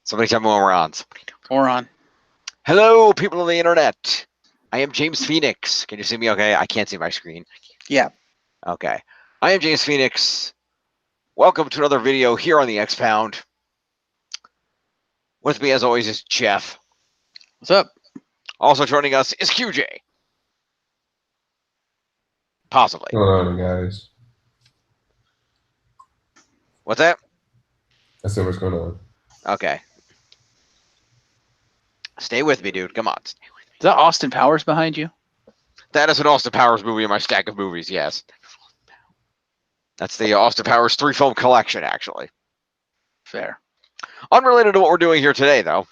Somebody tell me when we're on. Or on. Hello, people on the internet. I am James Phoenix. Can you see me okay? I can't see my screen. Yeah. Okay. I am James Phoenix. Welcome to another video here on the X-Pound. With me, as always, is Geoff. What's up? Also joining us is QJ. Possibly. What's going on, guys? What's that? I said, what's going on? Okay. Stay with me, dude. Come on. Is that Austin Powers behind you? That is an Austin Powers movie in my stack of movies, yes. That's the Austin Powers 3-film collection, actually. Fair. Unrelated to what we're doing here today, though.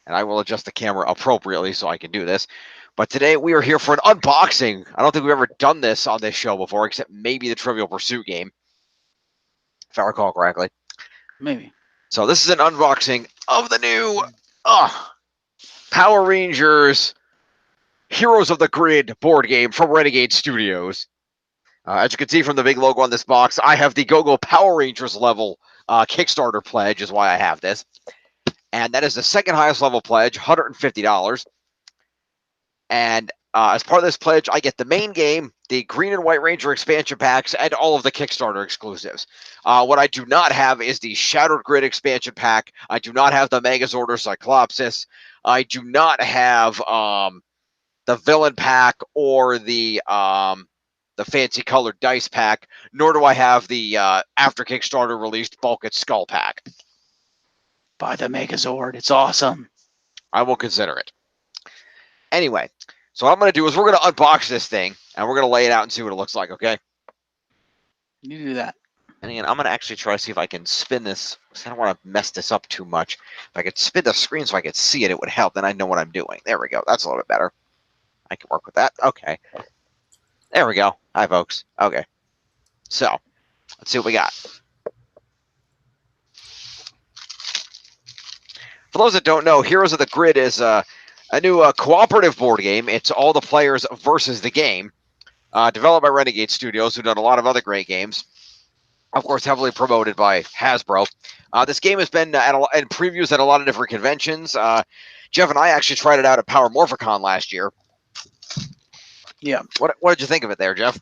And I will adjust the camera appropriately so I can do this. But today we are here for an unboxing. I don't think we've ever done this on this show before, except maybe the Trivial Pursuit game, if I recall correctly. Maybe. So this is an unboxing of the new Power Rangers Heroes of the Grid board game from Renegade Studios. As you can see from the big logo on this box, I have the Go-Go Power Rangers level Kickstarter pledge is why I have this. And that is the second highest level pledge, $150. And as part of this pledge, I get the main game, the Green and White Ranger expansion packs, and all of the Kickstarter exclusives. What I do not have is the Shattered Grid expansion pack. I do not have the Megazord or Cyclopsis. I do not have the Villain pack or the fancy colored dice pack, nor do I have the after Kickstarter released Bulkhead Skull pack. Buy the Megazord. It's awesome. I will consider it. Anyway, so what I'm going to do is we're going to unbox this thing, and we're going to lay it out and see what it looks like, okay? You do that. And again, I'm going to actually try to see if I can spin this, because I don't want to mess this up too much. If I could spin the screen so I could see it, it would help. Then I know what I'm doing. There we go. That's a little bit better. I can work with that. Okay. There we go. Hi, folks. Okay. So, let's see what we got. For those that don't know, Heroes of the Grid is a new cooperative board game. It's all the players versus the game. Developed by Renegade Studios, who've done a lot of other great games. Of course, heavily promoted by Hasbro. This game has been in previews at a lot of different conventions. Geoff and I actually tried it out at Power Morphicon last year. Yeah. What did you think of it there, Geoff?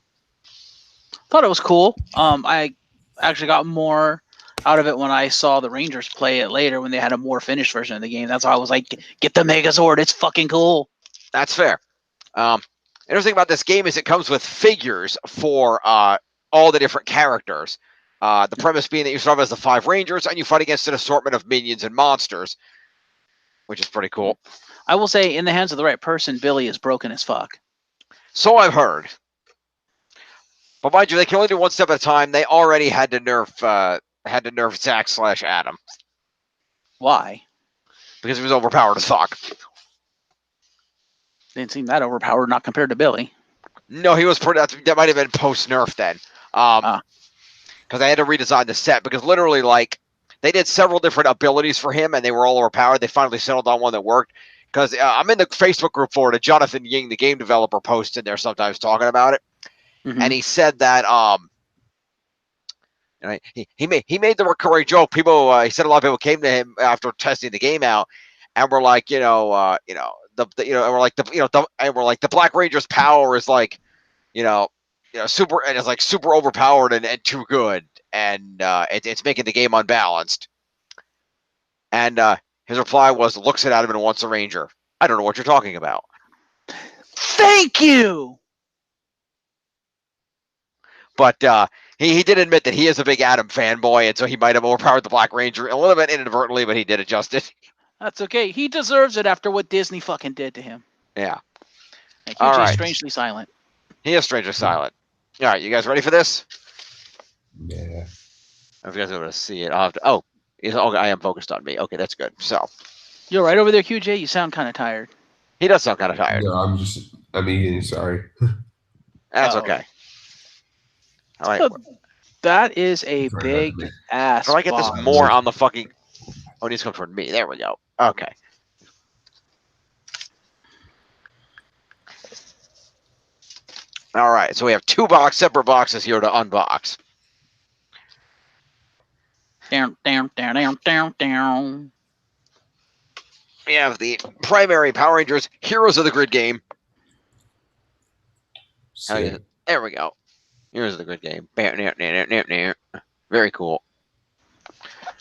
Thought it was cool. I actually got more out of it when I saw the Rangers play it later when they had a more finished version of the game. That's why I was like, get the Megazord. It's fucking cool. That's fair. Interesting about this game is it comes with figures for all the different characters. The premise being that you start as the 5 Rangers and you fight against an assortment of minions and monsters, which is pretty cool. I will say, in the hands of the right person, Billy is broken as fuck. So I've heard. But mind you, they can only do one step at a time. They already had to nerf Zack/Adam. Why? Because he was overpowered as fuck. Didn't seem that overpowered, not compared to Billy. No, he was pretty. That might have been post nerf then. Because I had to redesign the set because literally, like, they did several different abilities for him and they were all overpowered. They finally settled on one that worked. Because I'm in the Facebook group for it, and Jonathan Ying, the game developer, posts in there sometimes talking about it. Mm-hmm. And he said that he made the recurring joke. People he said a lot of people came to him after testing the game out and were like, and we're like the Black Ranger's power is like, super, and it's like super overpowered and too good, and it's making the game unbalanced. And his reply was, looks at Adam and wants a Ranger. I don't know what you're talking about. Thank you! But he did admit that he is a big Adam fanboy, and so he might have overpowered the Black Ranger a little bit inadvertently, but he did adjust it. That's okay. He deserves it after what Disney fucking did to him. Yeah. And QJ's All right. strangely silent. He is strangely silent. All right, you guys ready for this? Yeah. If you guys are able to see it, I'll have to... Oh, I am focused on me. Okay, that's good. So... You're right over there, QJ. You sound kind of tired. He does sound kind of tired. No, I'm eating, sorry. That's okay. All right. So that is a big ass. How do I get this more on the fucking... Oh, it needs to come toward me. There we go. Okay. All right, so we have 2 separate boxes here to unbox. Down, down, down, down, down, down. We have the primary Power Rangers Heroes of the Grid game. Sick. There we go. Heroes of the Grid game. Very cool.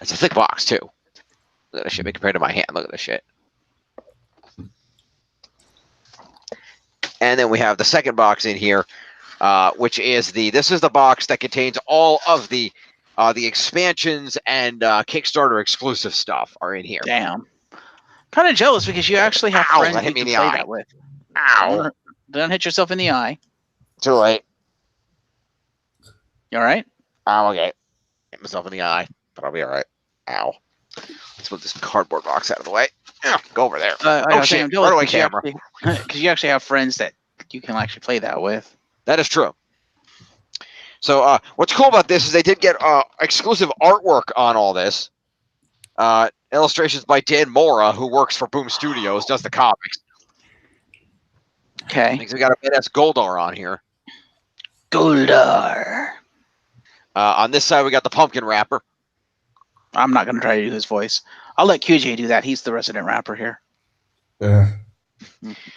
It's a thick box too. Look at this shit compared to my hand. Look at this shit. And then we have the second box in here, which is this is the box that contains all of the expansions and Kickstarter exclusive stuff are in here. Damn. Kind of jealous because you actually have Ow, friends that you hit me can in the play eye. that with. Ow. Don't hit yourself in the eye. Too late. You all right? I'm okay. Hit myself in the eye, but I'll be all right. Ow. Let's move this cardboard box out of the way. Go over there. Oh shit. I'm jealous Run away, because camera. because you actually have friends that you can actually play that with. That is true. So what's cool about this is they did get exclusive artwork on all this. Illustrations by Dan Mora, who works for Boom Studios, does the comics. Okay. We got a badass Goldar on here. Goldar. On this side, we got the pumpkin wrapper. I'm not going to try to do his voice. I'll let QJ do that. He's the resident rapper here. I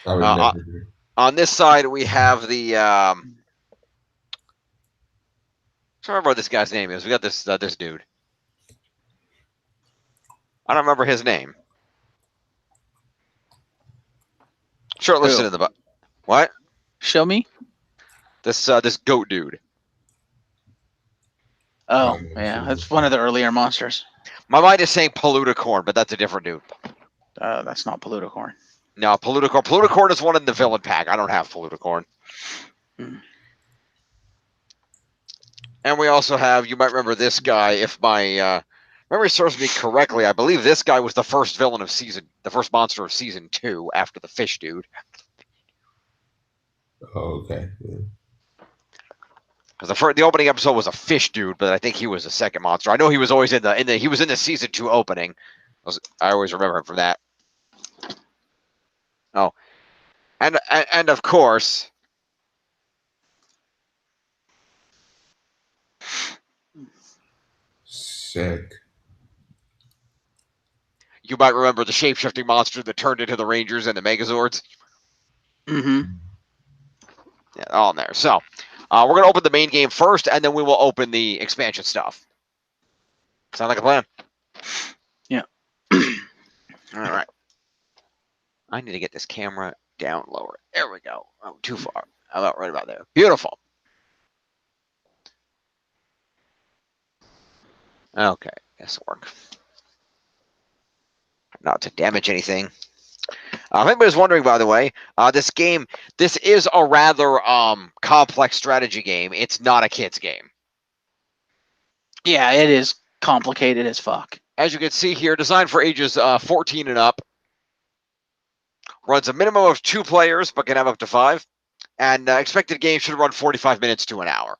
would never do. On this side, we have the. I don't remember what this guy's name is. We got this this dude. I don't remember his name. Shirtless Who? in the what? Show me. This goat dude. Oh, yeah. That's one of the earlier monsters. My mind is saying Paluticorn, but that's a different dude. That's not Paluticorn. No, Paluticorn. Paluticorn is one in the villain pack. I don't have Paluticorn. Hmm. And we also have, you might remember this guy, if my memory serves me correctly, I believe this guy was the first villain of the first monster of season 2 after the fish dude. Oh, okay. Yeah. Because the opening episode was a fish dude, but I think he was the second monster. I know he was always he was in the season 2 opening. I always remember him from that. Oh, and of course, Sick. you might remember the shape-shifting monster that turned into the Rangers and the Megazords. Mm-hmm. Yeah, all in there. So, we're going to open the main game first, and then we will open the expansion stuff. Sound like a plan? Yeah. All right. I need to get this camera down lower. There we go. Oh, too far. How about right about there? Beautiful. Okay, this will work. Not to damage anything. If anybody's wondering, by the way, this is a rather complex strategy game. It's not a kid's game. Yeah, it is complicated as fuck. As you can see here, designed for ages 14 and up. Runs a minimum of 2 players, but can have up to 5. And expected game should run 45 minutes to an hour.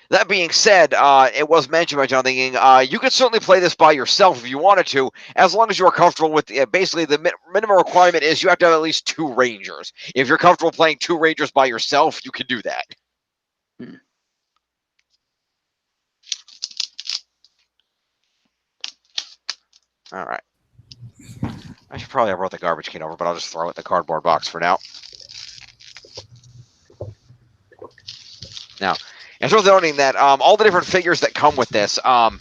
That being said, it was mentioned by Jonathan King, you could certainly play this by yourself if you wanted to, as long as you are comfortable with basically the minimum requirement is you have to have at least 2 Rangers. If you're comfortable playing 2 Rangers by yourself, you can do that. All right. I should probably have brought the garbage can over, but I'll just throw it in the cardboard box for now. Now, it's worth noting that all the different figures that come with this, the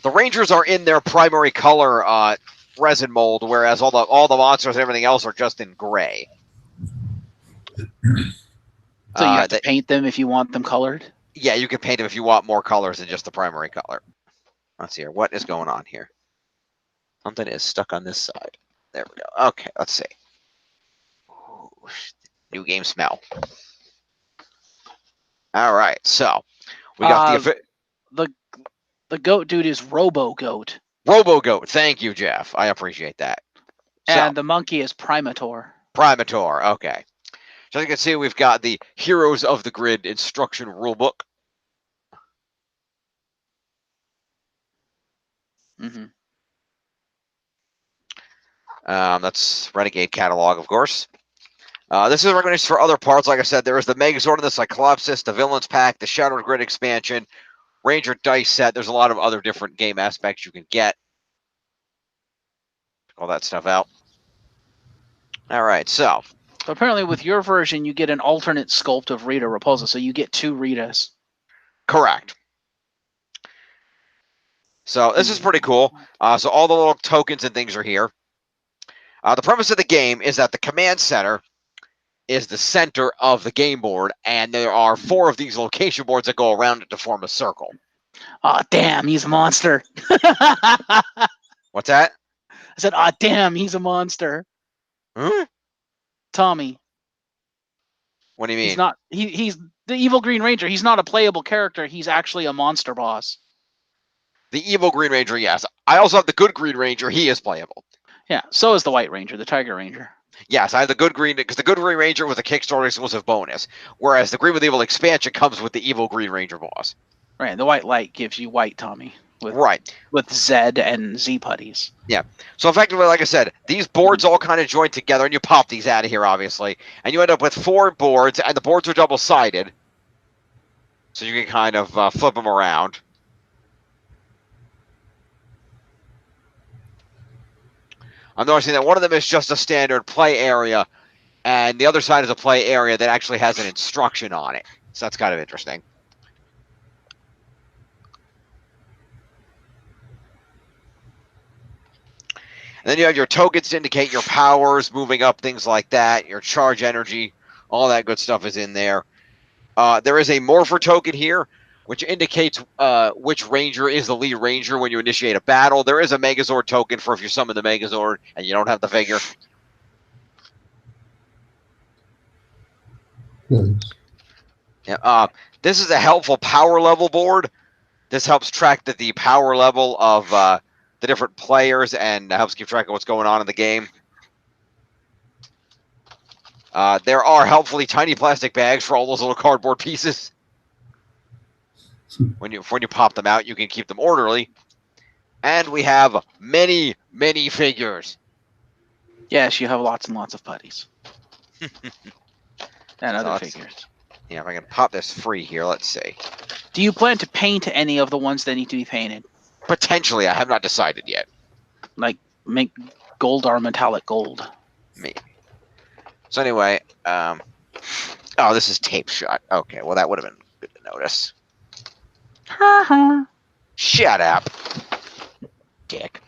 Rangers are in their primary color resin mold, whereas all the monsters and everything else are just in gray. So you have to paint them if you want them colored? Yeah, you can paint them if you want more colors than just the primary color. Let's see here. What is going on here? Something is stuck on this side. There we go. Okay, let's see. Ooh, new game smell. All right, so we got the goat dude is Robo Goat. Robo Goat. Thank you, Jeff. I appreciate that. And the monkey is Primator. Primator. Okay. So as you can see, we've got the Heroes of the Grid instruction rulebook. Mm-hmm. That's Renegade catalog, of course. This is recognized for other parts. Like I said, there is the Megazord and the Cyclopsis, the Villains Pack, the Shattered Grid expansion, Ranger dice set. There's a lot of other different game aspects you can get. All that stuff out. All right, so. So apparently with your version, you get an alternate sculpt of Rita Repulsa, so you get 2 Ritas. Correct. So this is pretty cool. So all the little tokens and things are here. The premise of the game is that the command center is the center of the game board, and there are 4 of these location boards that go around it to form a circle. Aw, damn, he's a monster. What's that? I said, aw, damn, he's a monster. Huh? Tommy. What do you mean? He's not. He's the evil Green Ranger. He's not a playable character. He's actually a monster boss. The evil Green Ranger, yes. I also have the good Green Ranger. He is playable. Yeah, so is the White Ranger, the Tiger Ranger. Yes, I have the good Green, because the good Green Ranger was a Kickstarter exclusive bonus, whereas the Green with Evil expansion comes with the evil Green Ranger boss. Right, the White Light gives you White Tommy. Right. With Zed and Z putties. Yeah. So effectively, like I said, these boards all kind of join together, and you pop these out of here, obviously, and you end up with 4 boards, and the boards are double-sided, so you can kind of flip them around. I'm noticing that one of them is just a standard play area, and the other side is a play area that actually has an instruction on it. So that's kind of interesting. And then you have your tokens to indicate your powers, moving up, things like that, your charge energy, all that good stuff is in there. There is a Morpher token here, which indicates which Ranger is the lead Ranger when you initiate a battle. There is a Megazord token for if you summon the Megazord and you don't have the figure. Nice. Yeah, this is a helpful power level board. This helps track the power level of the different players and helps keep track of what's going on in the game. There are helpfully tiny plastic bags for all those little cardboard pieces. When you pop them out, you can keep them orderly. And we have many, many figures. Yes, you have lots and lots of putties. And other figures. Yeah, if I can pop this free here, let's see. Do you plan to paint any of the ones that need to be painted? Potentially, I have not decided yet. Like, make gold or metallic gold. Maybe. So anyway, oh, this is tape shot. Okay, well, that would have been good to notice. Shut up, dick.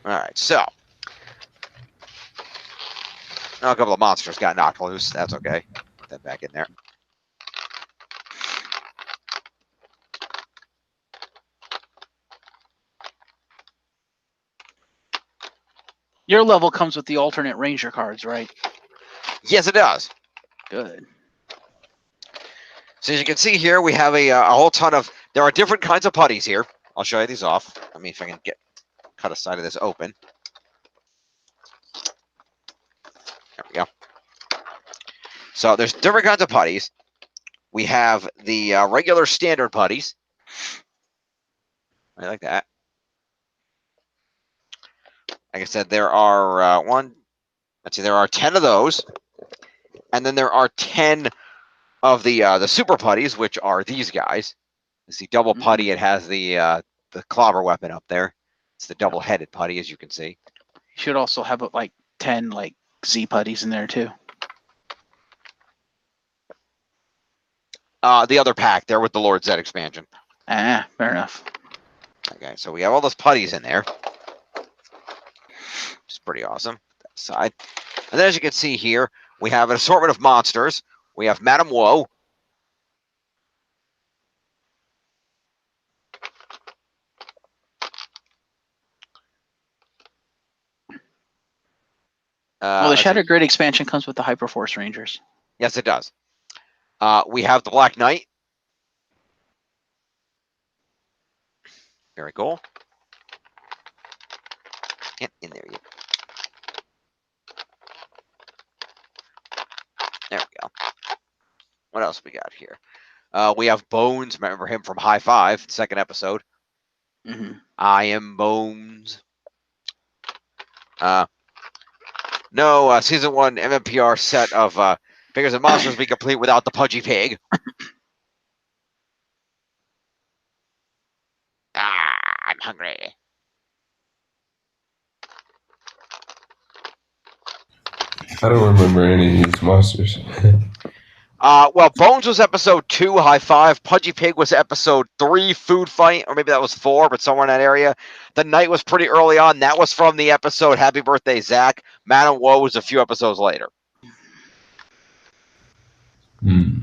Alright, so. Oh, a couple of monsters got knocked loose. That's okay. Put that back in there. Your level comes with the alternate Ranger cards, right? Yes, it does. Good. So as you can see here, we have a whole ton of... There are different kinds of putties here. I'll show you these off. Let me, if I can cut a side of this open. There we go. So there's different kinds of putties. We have the regular standard putties. I like that. Like I said, there are there are 10 of those. And then there are 10 of the super putties, which are these guys. It's the double putty. It has the clobber weapon up there. It's the double-headed putty, as you can see. You should also have like 10 like Z putties in there too. The other pack there with the Lord Zed expansion. Fair enough. Okay, so we have all those putties in there. It's pretty awesome. That side. And then as you can see here, we have an assortment of monsters. We have Madame Woe. Well, the Shattered Grid expansion comes with the Hyperforce Rangers. Yes, it does. We have the Black Knight. Very cool. Get in there, you. There we go. What else we got here? We have Bones. Remember him from High Five, second episode. I am Bones. No Season 1 MMPR set of figures and monsters be complete without the Pudgy Pig. I'm hungry. I don't remember any of these monsters. Well, Bones was episode 2, High Five. Pudgy Pig was episode 3, Food Fight, or maybe that was 4, but somewhere in that area. The Night was pretty early on. That was from the episode Happy Birthday, Zach. Madam Woe was a few episodes later. Hmm.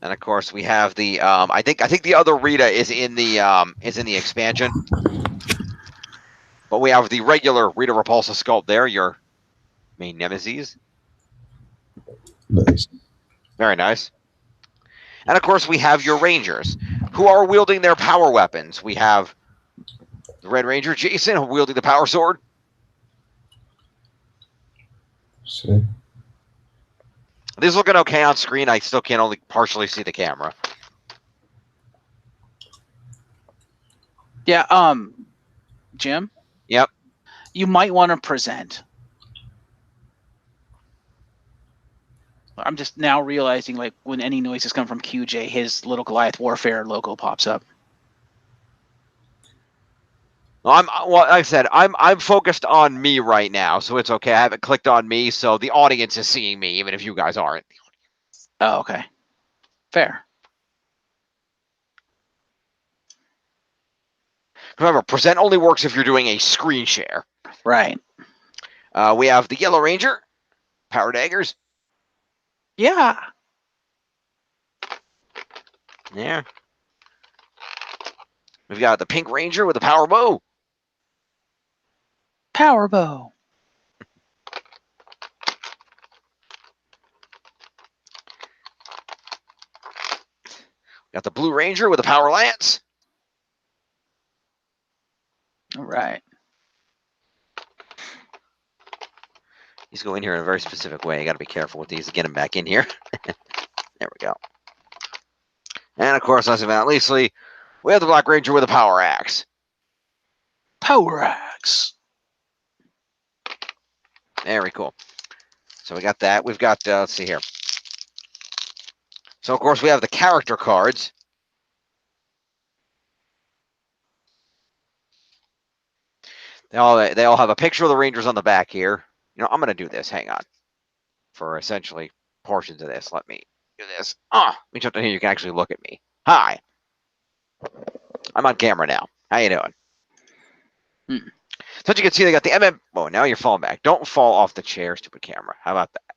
And of course, we have the I think the other Rita is in the expansion. But we have the regular Rita Repulsa sculpt there, your main nemesis. Nice. Very nice. And of course, we have your Rangers, who are wielding their power weapons. We have the Red Ranger, Jason, wielding the power sword. See? This is looking okay on screen. I still can only partially see the camera. Yeah, Jim? Yep. You might want to present. I'm just now realizing, like, when any noises come from QJ, his little Goliath Warfare logo pops up. Well, like I said, I'm focused on me right now, so it's okay. I haven't clicked on me, so the audience is seeing me, even if you guys aren't. Oh, okay. Fair. Remember, present only works if you're doing a screen share. Right. We have the Yellow Ranger, power daggers. Yeah. Yeah. We've got the Pink Ranger with the power bow. Power bow. Got the Blue Ranger with the power lance. All right. He's going here in a very specific way. You got to be careful with these to get him back in here. There we go. And of course, last but not leastly, we have the Black Ranger with a power axe. Power axe. Very cool. So we got that. We've got, let's see here. So, of course, we have the character cards. They all have a picture of the Rangers on the back here. You know, I'm going to do this. Hang on. For essentially portions of this, let me do this. Let me jump down here. You can actually look at me. Hi. I'm on camera now. How you doing? So as you can see, they got the MM. Oh, now you're falling back. Don't fall off the chair, stupid camera. How about that?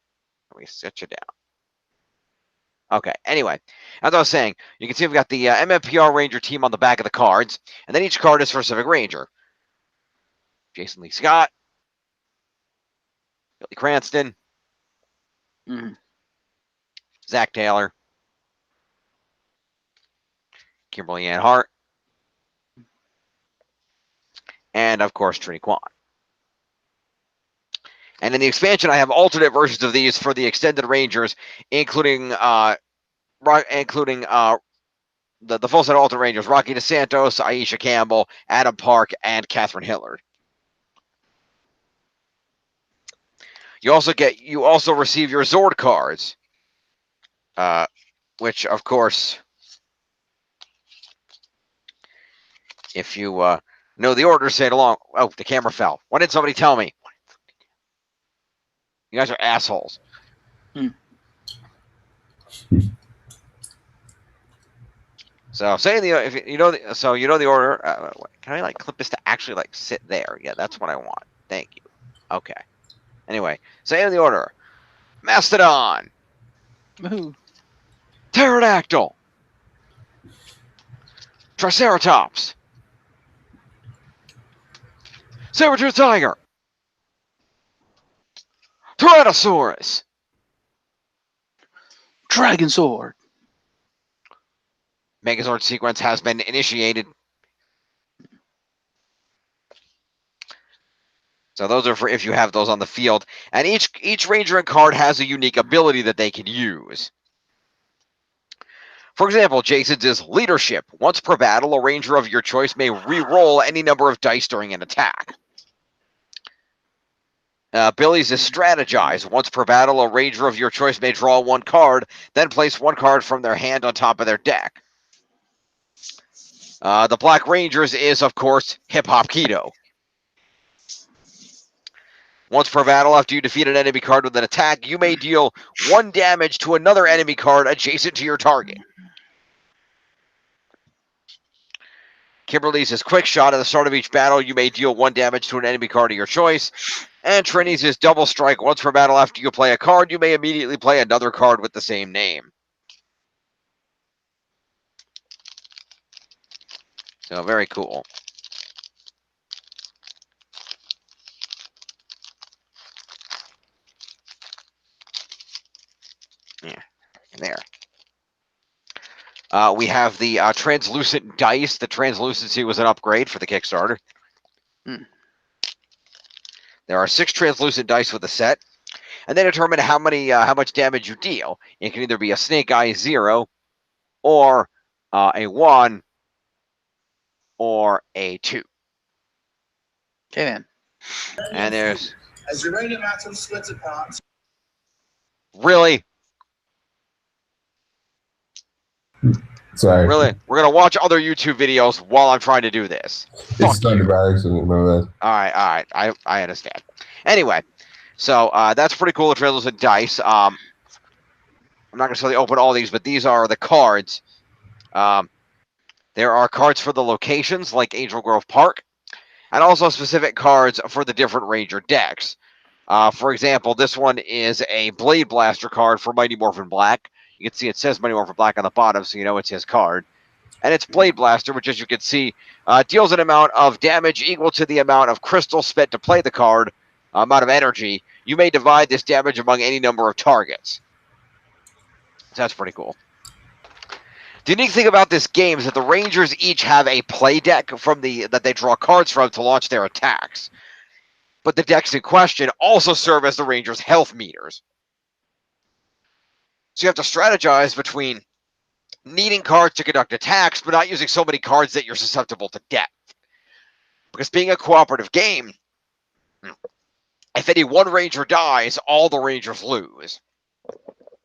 Let me sit you down. Okay. Anyway, as I was saying, you can see we've got the MMPR Ranger team on the back of the cards, and then each card is for a Civic Ranger. Jason Lee Scott, Billy Cranston, Zach Taylor, Kimberly Ann Hart, and of course Trini Kwan. And in the expansion, I have alternate versions of these for the extended Rangers, including the full set of alternate Rangers: Rocky DeSantos, Aisha Campbell, Adam Park, and Catherine Hillard. You also receive your Zord cards, which of course, if you know the order, say it along. Oh, the camera fell. Why didn't somebody tell me? You guys are assholes. So say if you know the order. Can I like clip this to actually like sit there? Yeah, that's what I want. Thank you. Okay. Anyway, say in the order: Mastodon, Pterodactyl, Triceratops, Saber-tooth Tiger, Tyrannosaurus, Dragon Sword. Megazord sequence has been initiated. So those are for if you have those on the field. And each Ranger and card has a unique ability that they can use. For example, Jason's is Leadership. Once per battle, a Ranger of your choice may re-roll any number of dice during an attack. Billy's is strategize. Once per battle, a ranger of your choice may draw one card, then place one card from their hand on top of their deck. The Black Rangers is, of course, Hip Hop Keto. Once per battle, after you defeat an enemy card with an attack, you may deal 1 damage to another enemy card adjacent to your target. Kimberly's is quick shot. At the start of each battle, you may deal 1 damage to an enemy card of your choice. And Trini's is double strike. Once per battle, after you play a card, you may immediately play another card with the same name. So, very cool. Yeah, there. We have the translucent dice. The translucency was an upgrade for the Kickstarter. There are 6 translucent dice with the set, and they determine how much damage you deal. It can either be a snake eye 0, or a 1, or a 2. Okay then. And there's as uranium atoms split apart. really. Sorry. Really? We're going to watch other YouTube videos while I'm trying to do this. It's done by accident, know that. All right. I understand. Anyway, so that's pretty cool, the translucent dice. I'm not going to necessarily open all these, but these are the cards. There are cards for the locations, like Angel Grove Park, and also specific cards for the different Ranger decks. For example, this one is a Blade Blaster card for Mighty Morphin Black. You can see it says Mighty Morphin Black on the bottom, so you know it's his card. And it's Blade Blaster, which, as you can see, deals an amount of damage equal to the amount of crystal spent to play the card, amount of energy. You may divide this damage among any number of targets. So that's pretty cool. The unique thing about this game is that the Rangers each have a play deck that they draw cards from to launch their attacks. But the decks in question also serve as the Rangers' health meters. So you have to strategize between needing cards to conduct attacks, but not using so many cards that you're susceptible to death. Because being a cooperative game, if any one Ranger dies, all the Rangers lose.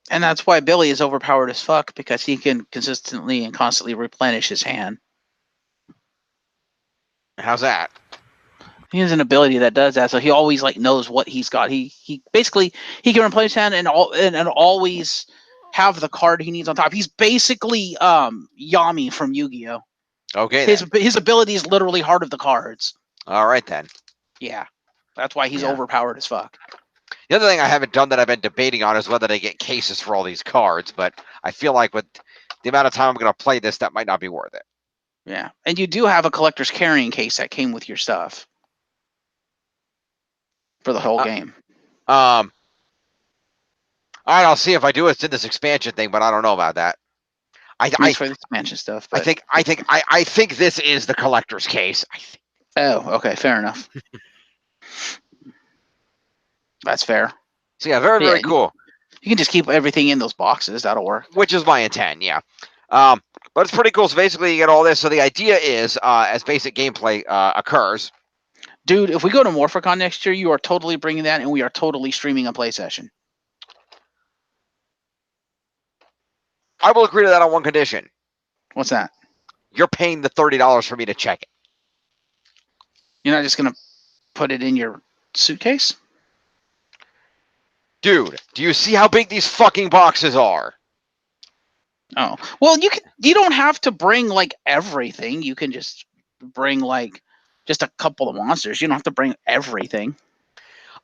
And that's why Billy is overpowered as fuck, because he can consistently and constantly replenish his hand. How's that? He has an ability that does that, so he always knows what he's got. He basically he can replenish hand and always have the card he needs on top. He's basically Yami from Yu-Gi-Oh. Okay. His ability is literally Heart of the Cards. All right then. Yeah, that's why he's overpowered as fuck. The other thing I haven't done that I've been debating on is whether to get cases for all these cards, but I feel like with the amount of time I'm going to play this, that might not be worth it. Yeah, and you do have a collector's carrying case that came with your stuff for the whole game. All right, I'll see if I do it. It's in this expansion thing, but I don't know about that. It's for the expansion stuff. But... I think this is the collector's case. Oh, okay, fair enough. That's fair. So yeah, very cool. You can just keep everything in those boxes. That'll work. Which is my intent, yeah. But it's pretty cool. So basically, you get all this. So the idea is, as basic gameplay occurs. Dude, if we go to Morphicon next year, you are totally bringing that, and we are totally streaming a play session. I will agree to that on one condition. What's that? You're paying the $30 for me to check it. You're not just going to put it in your suitcase? Dude, do you see how big these fucking boxes are? Oh. Well, you don't have to bring everything. You can just bring just a couple of monsters. You don't have to bring everything.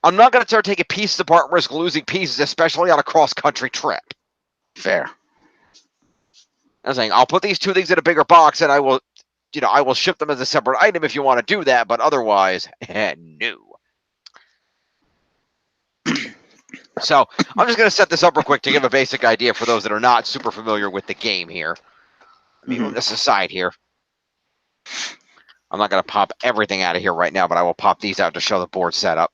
I'm not going to start taking pieces apart and risk losing pieces, especially on a cross-country trip. Fair. I'm saying I'll put these 2 things in a bigger box, and I will ship them as a separate item if you want to do that. But otherwise, no. So I'm just going to set this up real quick to give a basic idea for those that are not super familiar with the game here. Let me move this aside here. I'm not going to pop everything out of here right now, but I will pop these out to show the board setup.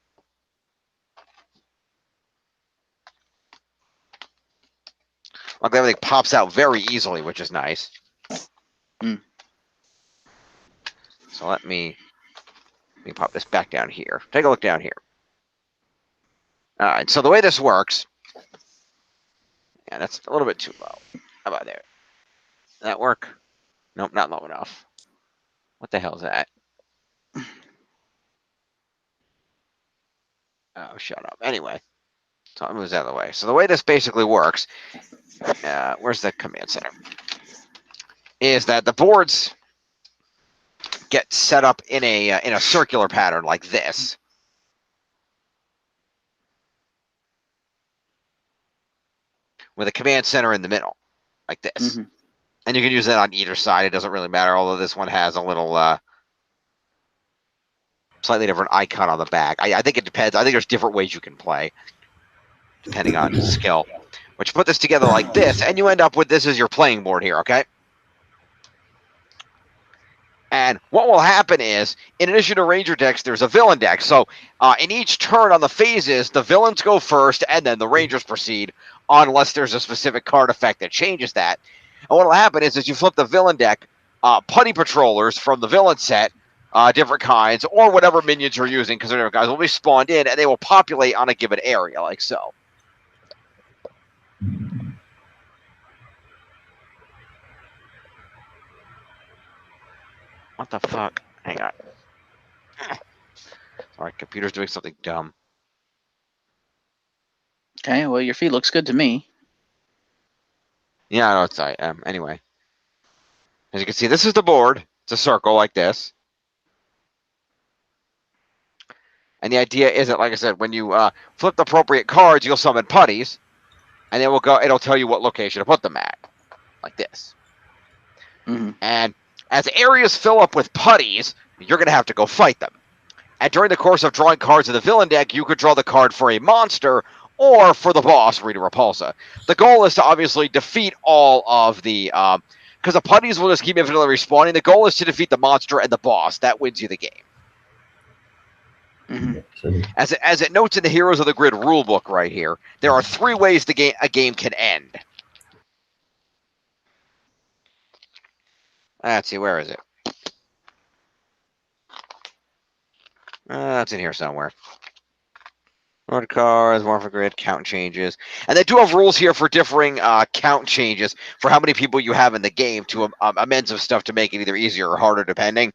Like everything pops out very easily, which is nice. So let me pop this back down here. Take a look down here. All right, so the way this works, yeah, that's a little bit too low. How about there? Does that work? Nope, not low enough. What the hell is that? Oh, shut up. Anyway, so it moves out of the way. So the way this basically works, where's the command center? Is that the boards get set up in a circular pattern like this. With a command center in the middle, like this. Mm-hmm. And you can use that on either side. It doesn't really matter, although this one has a little slightly different icon on the back. I think it depends. I think there's different ways you can play, depending on skill. But you put this together like this, and you end up with this as your playing board here, okay? And what will happen is, in addition to Ranger decks, there's a villain deck. So in each turn on the phases, the villains go first, and then the Rangers proceed, unless there's a specific card effect that changes that. And what will happen is, as you flip the villain deck, putty patrollers from the villain set, different kinds, or whatever minions you're using, because they're different guys, will be spawned in, and they will populate on a given area, like so. What the fuck? Hang on. Sorry, computer's doing something dumb. Okay, well, your feed looks good to me. Yeah, I know it's anyway. As you can see, this is the board. It's a circle like this. And the idea is that, like I said, when you flip the appropriate cards, you'll summon putties, and then it'll tell you what location to put them at, like this. Mm-hmm. And as areas fill up with putties, you're going to have to go fight them. And during the course of drawing cards in the villain deck, you could draw the card for a monster or for the boss, Rita Repulsa. The goal is to obviously defeat all of the... because the putties will just keep infinitely respawning. The goal is to defeat the monster and the boss. That wins you the game. Mm-hmm. As it notes in the Heroes of the Grid rulebook right here, there are 3 ways a game can end. Let's see, where is it? It's in here somewhere. Order cards, Morphin Grid, count changes. And they do have rules here for differing count changes for how many people you have in the game to amend some stuff to make it either easier or harder, depending.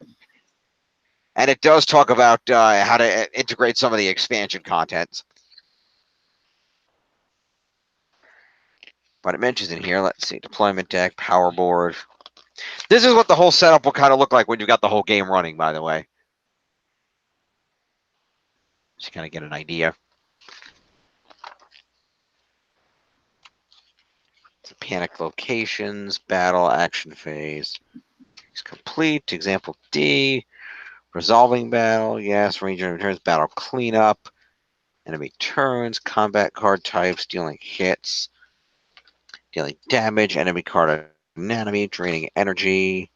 And it does talk about how to integrate some of the expansion contents. But it mentions in here, let's see, deployment deck, power board. This is what the whole setup will kind of look like when you've got the whole game running, by the way. Just kind of get an idea. Panic locations, battle, action phase. It's complete. Example D. Resolving battle, yes. Ranger returns, battle cleanup. Enemy turns, combat card types, dealing hits. Dealing damage, enemy card anatomy, draining energy.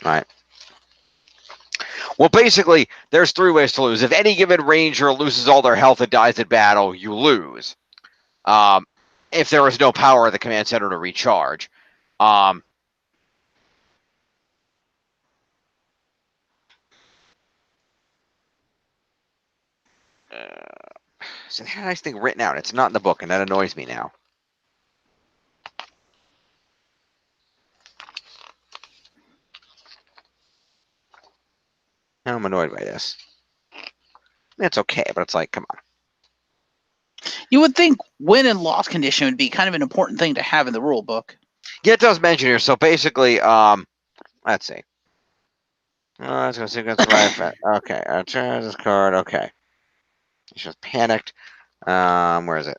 Alright. Well, basically, there's 3 ways to lose. If any given ranger loses all their health and dies in battle, you lose. If there is no power at the command center to recharge. It's a nice thing written out. It's not in the book, and that annoys me now. I'm annoyed by this. It's okay, but it's like, come on. You would think win and loss condition would be kind of an important thing to have in the rule book. Yeah, it does mention here. So basically, let's see. Let's go see. Okay, I'll try this card. Okay. It's just panicked. Where is it?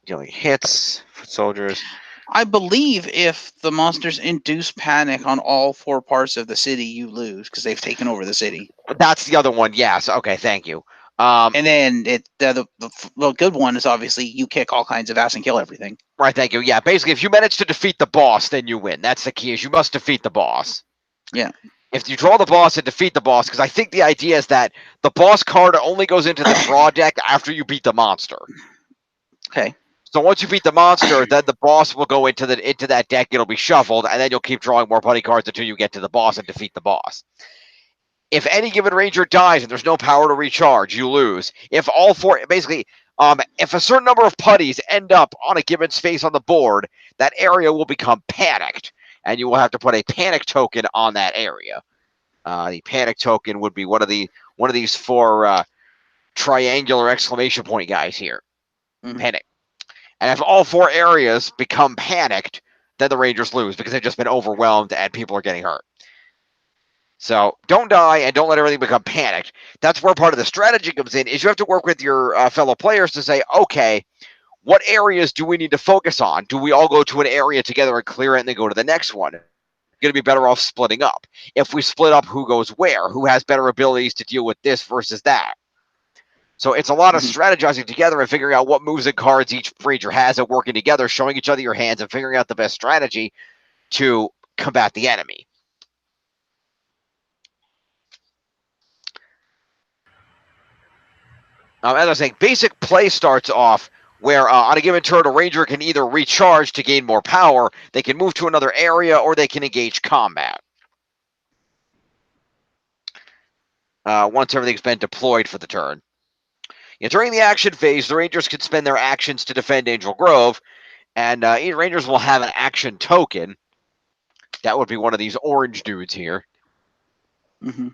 Dealing hits, foot soldiers. I believe if the monsters induce panic on all 4 parts of the city, you lose because they've taken over the city. That's the other one. Yes. Okay. Thank you. And then the good one is obviously you kick all kinds of ass and kill everything. Right. Thank you. Yeah. Basically, if you manage to defeat the boss, then you win. That's the key. Is you must defeat the boss. Yeah. If you draw the boss and defeat the boss, because I think the idea is that the boss card only goes into the draw deck after you beat the monster. Okay. So once you beat the monster, then the boss will go into that deck. It'll be shuffled, and then you'll keep drawing more buddy cards until you get to the boss and defeat the boss. If any given ranger dies and there's no power to recharge, you lose. If all four, basically, if a certain number of putties end up on a given space on the board, that area will become panicked, and you will have to put a panic token on that area. The panic token would be one of these four triangular exclamation point guys here. Mhm. Panic. And if all four areas become panicked, then the Rangers lose because they've just been overwhelmed and people are getting hurt. So don't die and don't let everything become panicked. That's where part of the strategy comes in, is you have to work with your fellow players to say, okay, what areas do we need to focus on? Do we all go to an area together and clear it and then go to the next one? We're going to be better off splitting up. If we split up, who goes where? Who has better abilities to deal with this versus that? So it's a lot of strategizing together and figuring out what moves and cards each ranger has and working together, showing each other your hands and figuring out the best strategy to combat the enemy. As I was saying, basic play starts off where on a given turn, a ranger can either recharge to gain more power, they can move to another area, or they can engage combat. Once everything's been deployed for the turn. During the action phase, the rangers can spend their actions to defend Angel Grove, and each rangers will have an action token. That would be one of these orange dudes here. Mm-hmm.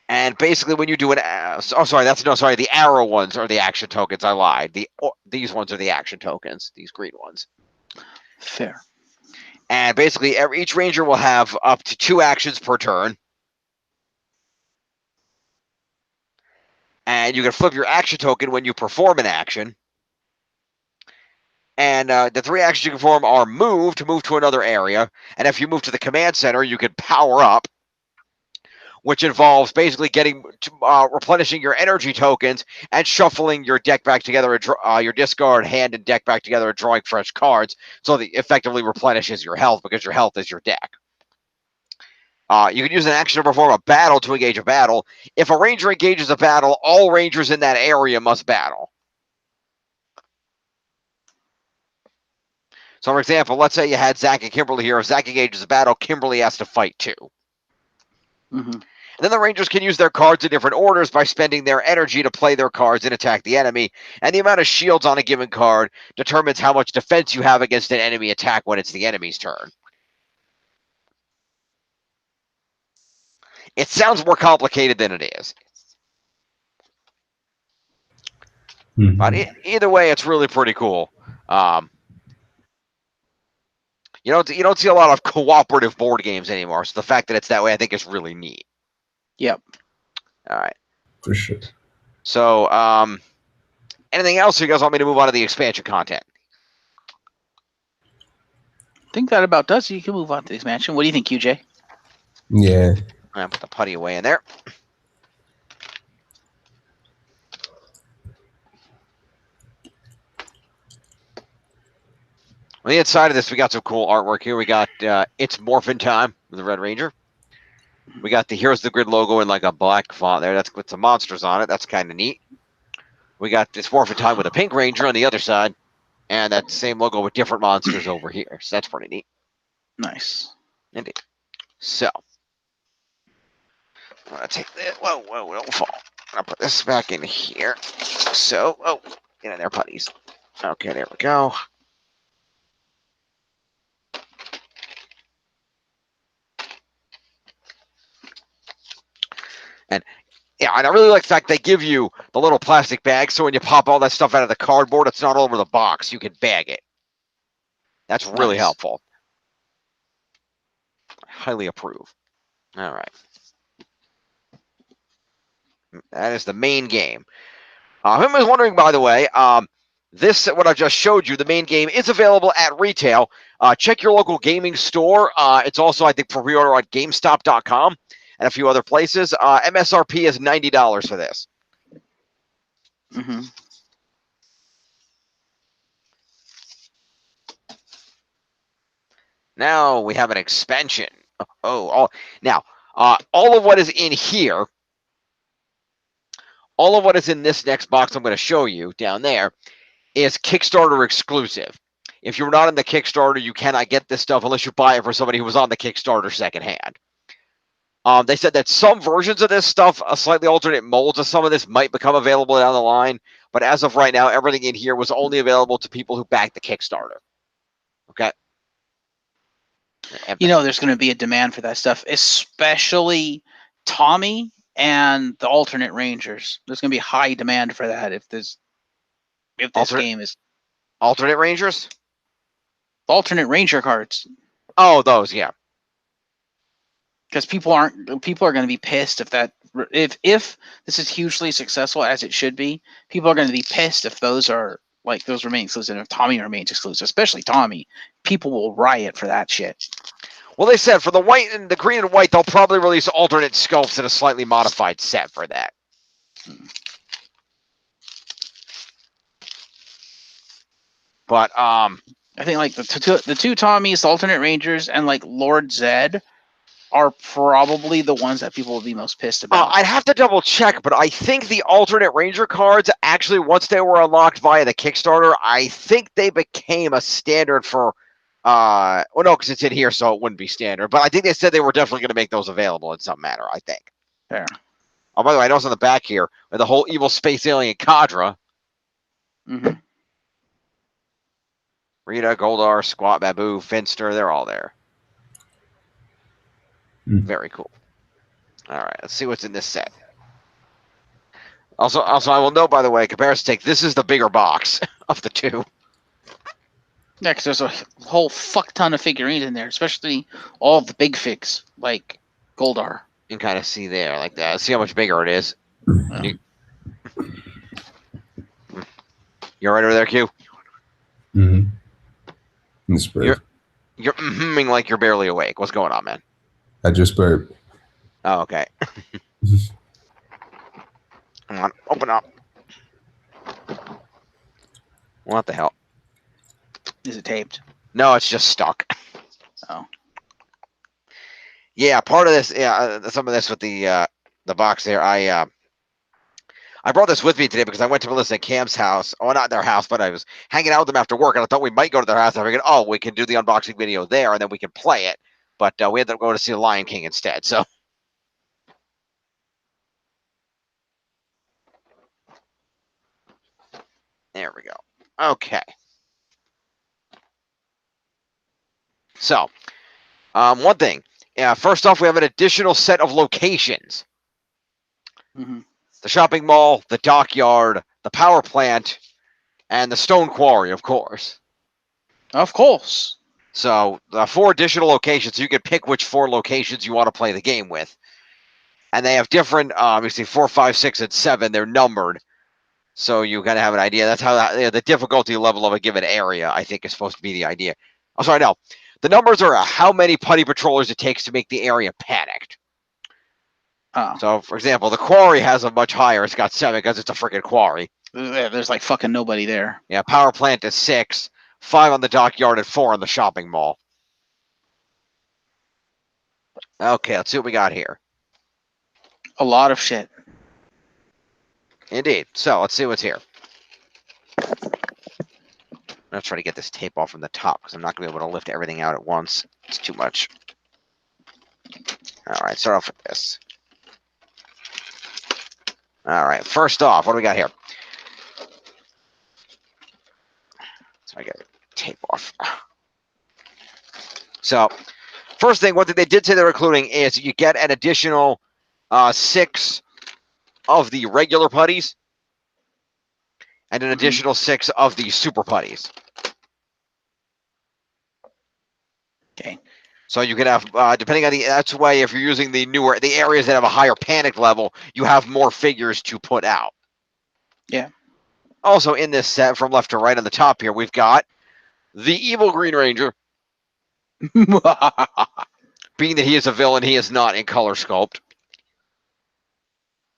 And basically, when you do the arrow ones are the action tokens. I lied. These ones are the action tokens. These green ones. Fair. And basically, each ranger will have up to 2 actions per turn. And you can flip your action token when you perform an action. And the 3 actions you can perform are move, to move to another area. And if you move to the command center, you can power up, which involves basically replenishing your energy tokens and shuffling your deck back together, your discard hand and deck back together and drawing fresh cards, so that it effectively replenishes your health because your health is your deck. You can use an action to perform a battle to engage a battle. If a ranger engages a battle, all rangers in that area must battle. So, for example, let's say you had Zach and Kimberly here. If Zach engages a battle, Kimberly has to fight too. Mm-hmm. And then the rangers can use their cards in different orders by spending their energy to play their cards and attack the enemy. And the amount of shields on a given card determines how much defense you have against an enemy attack when it's the enemy's turn. It sounds more complicated than it is. Mm-hmm. But either way, it's really pretty cool. You don't see a lot of cooperative board games anymore. So the fact that it's that way, I think, is really neat. Yep. All right. For sure. So, anything else? Or you guys want me to move on to the expansion content? I think that about does it. You can move on to the expansion. What do you think, QJ? Yeah. I put the putty away in there. On the inside of this, we got some cool artwork here. We got It's Morphin Time with the Red Ranger. We got the Heroes of the Grid logo in like a black font there. That's with some monsters on it. That's kind of neat. We got It's Morphin Time with a Pink Ranger on the other side. And that same logo with different monsters over here. So that's pretty neat. Nice. Indeed. So, I'm going to take this. Whoa, don't fall. I'm going to put this back in here. So, get in there, putties. Okay, there we go. And yeah, and I really like the fact they give you the little plastic bag, so when you pop all that stuff out of the cardboard, it's not all over the box. You can bag it. That's really Nice. helpful. Highly approve. All right. That is the main game. If anyone's wondering, by the way, what I just showed you, the main game, is available at retail. Check your local gaming store. It's also, I think, for pre-order on GameStop.com and a few other places. MSRP is $90 for this. Mm-hmm. Now we have an expansion. Now, all of what is in here, all of what is in this next box I'm going to show you down there, is Kickstarter exclusive. If you're not in the Kickstarter, you cannot get this stuff unless you buy it for somebody who was on the Kickstarter secondhand. They said that some versions of this stuff, slightly alternate molds of some of this, might become available down the line. But as of right now, everything in here was only available to people who backed the Kickstarter. Okay. You know, there's going to be a demand for that stuff, especially Tommy and the alternate Rangers. There's going to be high demand for that if this game is alternate Rangers, alternate Ranger cards. Oh, those, yeah. Because people are going to be pissed if this is hugely successful as it should be. People are going to be pissed if those remain exclusive. If Tommy remains exclusive, especially Tommy, people will riot for that shit. Well, they said for the white and the green and white, they'll probably release alternate sculpts in a slightly modified set for that. But I think like the two Tommies, the alternate Rangers, and like Lord Zed are probably the ones that people will be most pissed about. I'd have to double check, but I think the alternate Ranger cards, actually, once they were unlocked via the Kickstarter, I think they became a standard for, well, no, because it's in here, so it wouldn't be standard, but I think they said they were definitely going to make those available in some manner, I think. Fair. Oh, by the way, I know it's on the back here, with the whole evil space alien cadre. Mm-hmm. Rita, Goldar, Squat, Babu, Finster, they're all there. Very cool. All right, let's see what's in this set. Also, I will note, by the way, comparison take, this is the bigger box of the two. Yeah, because there's a whole fuck ton of figurines in there, especially all the big figs, like Goldar. You can kind of see there, like that. See how much bigger it is. Yeah. You're right over there, Q? You're You're mm-hmming like you're barely awake. What's going on, man? I just burped. Oh, okay. Come on, open up. What the hell? Is it taped? No, it's just stuck. Oh. Yeah, part of this, some of this with the box there. I brought this with me today because I went to Melissa and Cam's house. Oh, not their house, but I was hanging out with them after work, and I thought we might go to their house. I figured, oh, we can do the unboxing video there, and then we can play it. But we ended up going to see The Lion King instead. So. There we go. Okay. So, one thing. First off, we have an additional set of locations. Mm-hmm. The shopping mall, the dockyard, the power plant, and the stone quarry, of course. Of course. So, 4 additional locations. You can pick which 4 locations you want to play the game with. And they have different, obviously, 4, 5, 6, and 7. They're numbered. So you kind of have an idea. That's how the difficulty level of a given area, I think, is supposed to be the idea. Oh, sorry, no. The numbers are how many putty patrollers it takes to make the area panicked. Oh. So, for example, the quarry has a much higher. It's got 7 because it's a freaking quarry. There's like fucking nobody there. Yeah, power plant is 6, 5 on the dockyard, and 4 on the shopping mall. Okay, let's see what we got here. A lot of shit. Indeed. So, let's see what's here. I'm going to try to get this tape off from the top because I'm not going to be able to lift everything out at once. It's too much. All right, start off with this. All right, first off, what do we got here? So I got tape off. So, first thing, what they did say they were including is you get an additional 6 of the regular putties and an additional 6 of the super putties. Okay. So you can have, depending on that's why if you're using the areas that have a higher panic level, you have more figures to put out. Yeah. Also in this set, from left to right on the top here, we've got the evil Green Ranger. Being that he is a villain, he is not in color sculpt.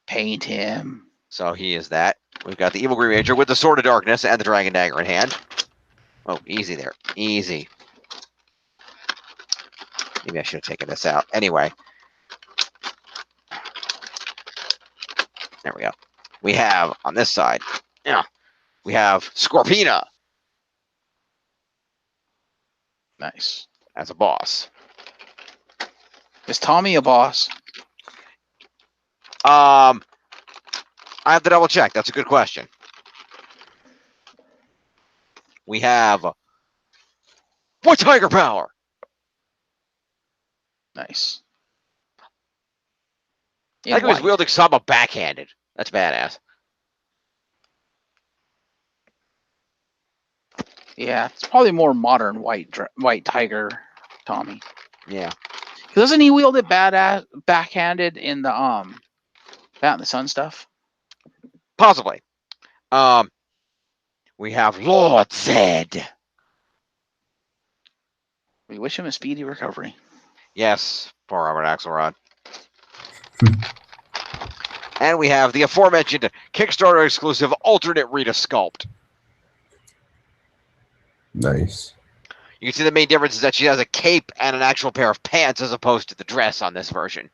Paint him. So he is that. We've got the evil Green Ranger with the Sword of Darkness and the Dragon Dagger in hand. Oh, easy there. Easy. Maybe I should have taken this out. Anyway. There we go. We have, on this side, We have Scorpina Nice. as a boss. Is Tommy a boss? I have to double check. That's a good question. We have White Tiger Power. Nice. I think he was white. wielding Sama backhanded. That's badass. Yeah, it's probably more modern white tiger Tommy. Yeah. Doesn't he wield it badass backhanded in the Bat in the Sun stuff? Possibly. We have Lord Zed. We wish him a speedy recovery. Yes, poor Robert Axelrod. And we have the aforementioned Kickstarter exclusive alternate Rita sculpt. Nice. You can see the main difference is that she has a cape and an actual pair of pants as opposed to the dress on this version.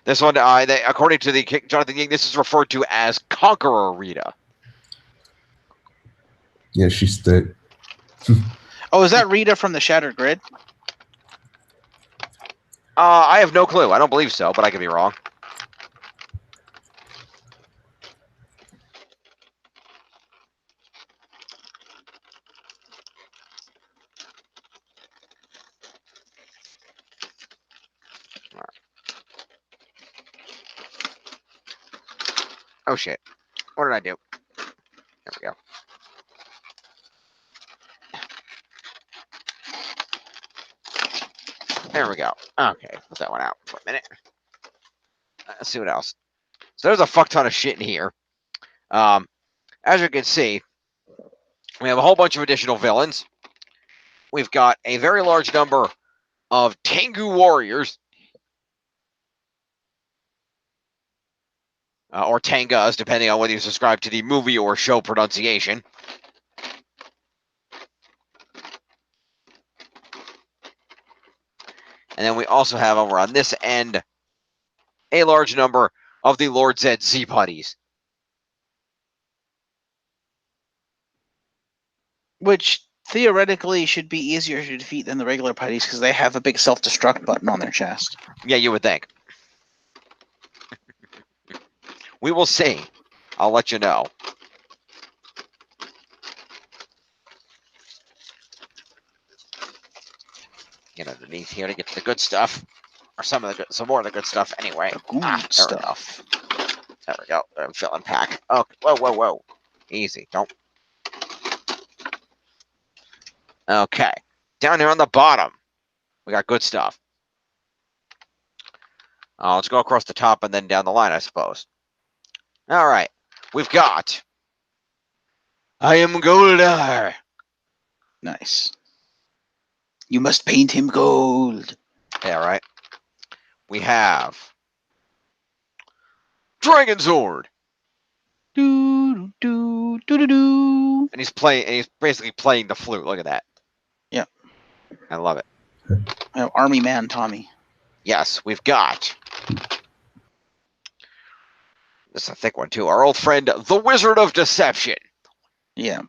This one, according to the Jonathan Ying, this is referred to as Conqueror Rita. Yeah, she's thick. Oh, is that Rita from the Shattered Grid? I have no clue. I don't believe so, but I could be wrong. Oh shit. What did I do? There we go. There we go. Okay, put that one out for a minute. Let's see what else. So there's a fuck ton of shit in here. As you can see, we have a whole bunch of additional villains. We've got a very large number of Tengu warriors. Or Tangas, depending on whether you subscribe to the movie or show pronunciation. And then we also have over on this end a large number of the Lord Zed Z putties. Which theoretically should be easier to defeat than the regular putties because they have a big self-destruct button on their chest. Yeah, you would think. We will see. I'll let you know. Get underneath here to get to the good stuff. Or some more of the good stuff anyway. The good There stuff. There we go. I'm filling pack. Okay. Whoa. Easy. Don't. Okay. Down here on the bottom, we got good stuff. Let's go across the top and then down the line, I suppose. All right. We've got I am Goldar. Nice. You must paint him gold. Yeah, right. We have Dragon Sword. Do do do do do. And he's basically playing the flute. Look at that. Yeah. I love it. Army Man Tommy. Yes, we've got. This is a thick one too. Our old friend, the Wizard of Deception. Yeah.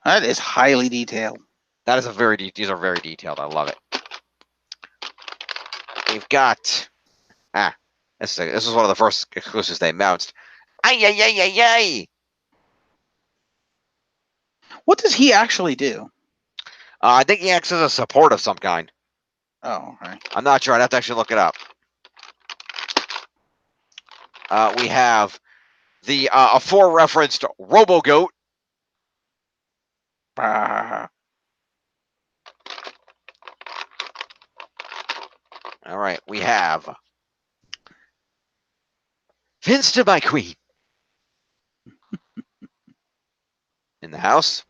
That is highly detailed. That is these are very detailed. I love it. We've got. This is one of the first exclusives they announced. Ay. What does he actually do? I think he acts as a support of some kind. Oh, okay. I'm not sure. I'd have to actually look it up. We have the aforereferenced Robo-Goat. Ah, All right, we have Vince to my queen in the house.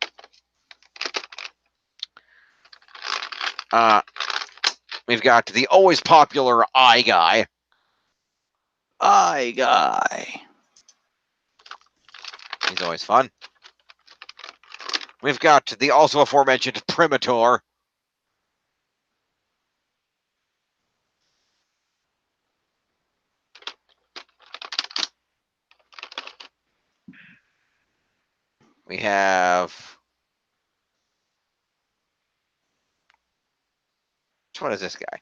We've got the always popular Eye Guy. Eye Guy. He's always fun. We've got the also aforementioned Primator. We have. Which one is this guy?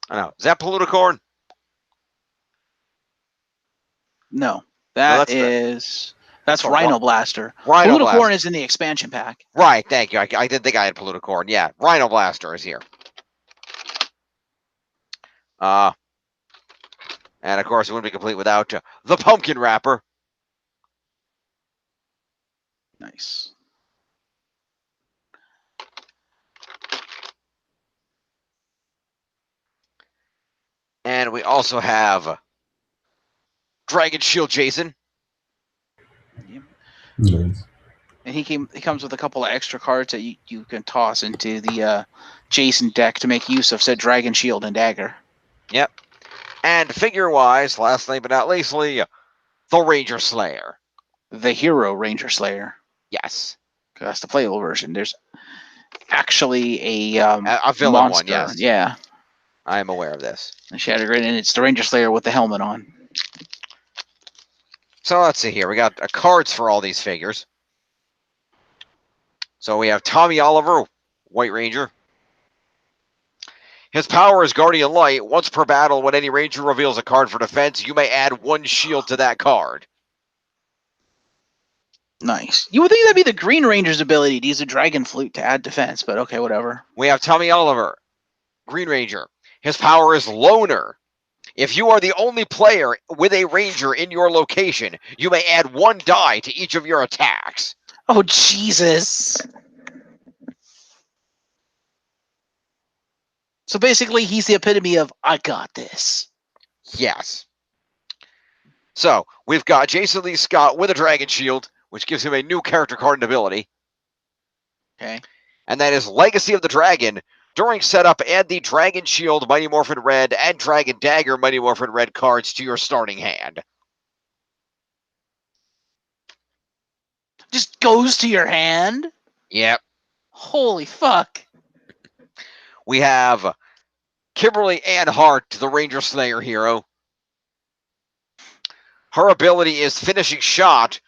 I don't know. Is that Poluticorn? No, No, that that's the- is that's that's the Rhino Blaster. Rhino Poluticorn Blaster. is in the expansion pack. Right, thank you. I did think I had Poluticorn. Yeah, Rhino Blaster is here. And of course, it wouldn't be complete without the Pumpkin Wrapper. Nice. And we also have Dragon Shield Jason. Yep. Nice. And he comes with a couple of extra cards that you can toss into the Jason deck to make use of said Dragon Shield and Dagger. Yep. And figure-wise, lastly but not leastly, the Ranger Slayer. The Hero Ranger Slayer. Yes. That's the playable version. There's actually A villain monster. one, yes. Yeah. I am aware of this. The Shattergrid, and it's the Ranger Slayer with the helmet on. So let's see here. We got cards for all these figures. So we have Tommy Oliver, White Ranger. His power is Guardian Light. Once per battle, when any Ranger reveals a card for defense, you may add 1 shield to that card. Nice. You would think that'd be the Green Ranger's ability to use a Dragon Flute to add defense, but okay, whatever. We have Tommy Oliver, Green Ranger. His power is Loner. If you are the only player with a Ranger in your location, you may add 1 die to each of your attacks. Oh, Jesus. So basically, he's the epitome of, I got this. Yes. So, we've got Jason Lee Scott with a Dragon Shield, which gives him a new character card and ability. Okay. And that is Legacy of the Dragon. During setup, add the Dragon Shield, Mighty Morphin Red, and Dragon Dagger, Mighty Morphin Red cards to your starting hand. Just goes to your hand? Yep. Holy fuck. We have Kimberly Ann Hart, the Ranger Slayer hero. Her ability is Finishing Shot.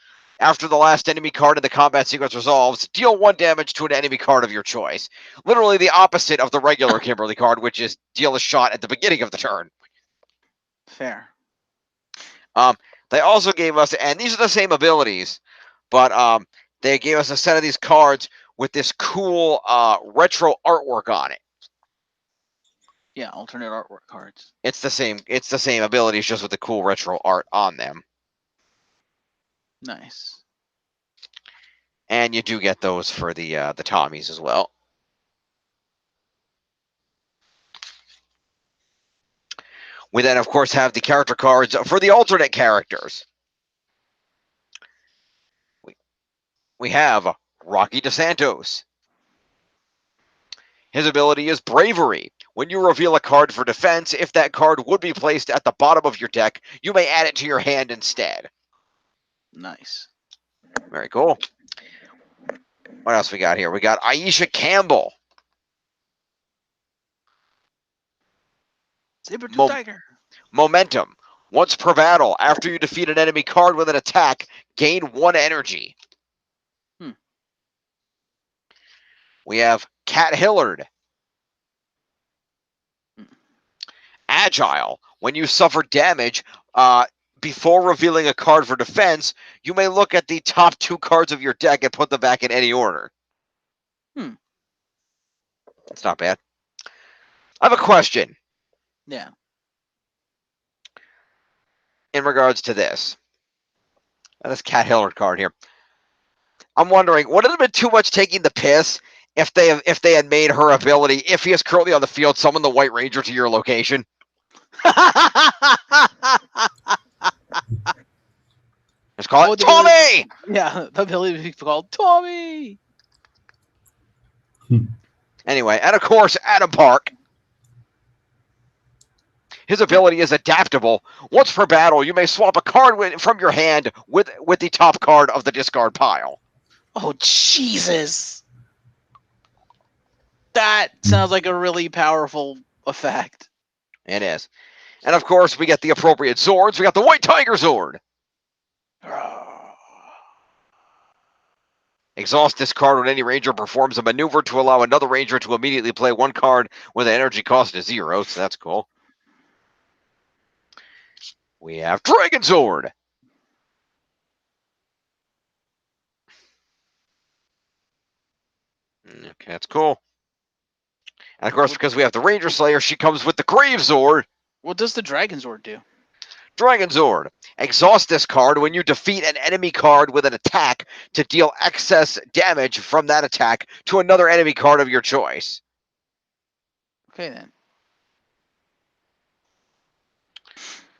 After the last enemy card in the combat sequence resolves, deal 1 damage to an enemy card of your choice. Literally the opposite of the regular Kimberly card, which is deal a shot at the beginning of the turn. Fair. They also gave us, and these are the same abilities, but they gave us a set of these cards with this cool retro artwork on it. Yeah, alternate artwork cards. It's the same abilities, just with the cool retro art on them. Nice. And you do get those for the Tommies as well. We then, of course, have the character cards for the alternate characters. We have Rocky DeSantos. His ability is Bravery. When you reveal a card for defense, if that card would be placed at the bottom of your deck, you may add it to your hand instead. Nice. Very cool. What else we got here? We got Aisha Campbell. Saber-tooth tiger. Momentum. Once per battle, after you defeat an enemy card with an attack, gain 1 energy. We have Cat Hillard. Agile. When you suffer damage, before revealing a card for defense, you may look at the top 2 cards of your deck and put them back in any order. That's not bad. I have a question. Yeah. In regards to this. This Cat Hillard card here. I'm wondering, would it have been too much taking the piss if they had made her ability, if he is currently on the field, summon the White Ranger to your location? Let's call it Tommy! Yeah, the ability to be called Tommy! Anyway, and of course, Adam Park. His ability is adaptable. Once per battle, you may swap a card from your hand with the top card of the discard pile. Oh, Jesus! That sounds like a really powerful effect. It is. And of course, we get the appropriate Zords. We got the White Tiger Zord. Exhaust this card when any ranger performs a maneuver to allow another ranger to immediately play one card with an energy cost of 0, so that's cool. We have Dragon Zord. Okay, that's cool. And of course, because we have the Ranger Slayer, she comes with the Grave Zord. What does the Dragon Zord do? Dragon Zord. Exhaust this card when you defeat an enemy card with an attack to deal excess damage from that attack to another enemy card of your choice. Okay, then.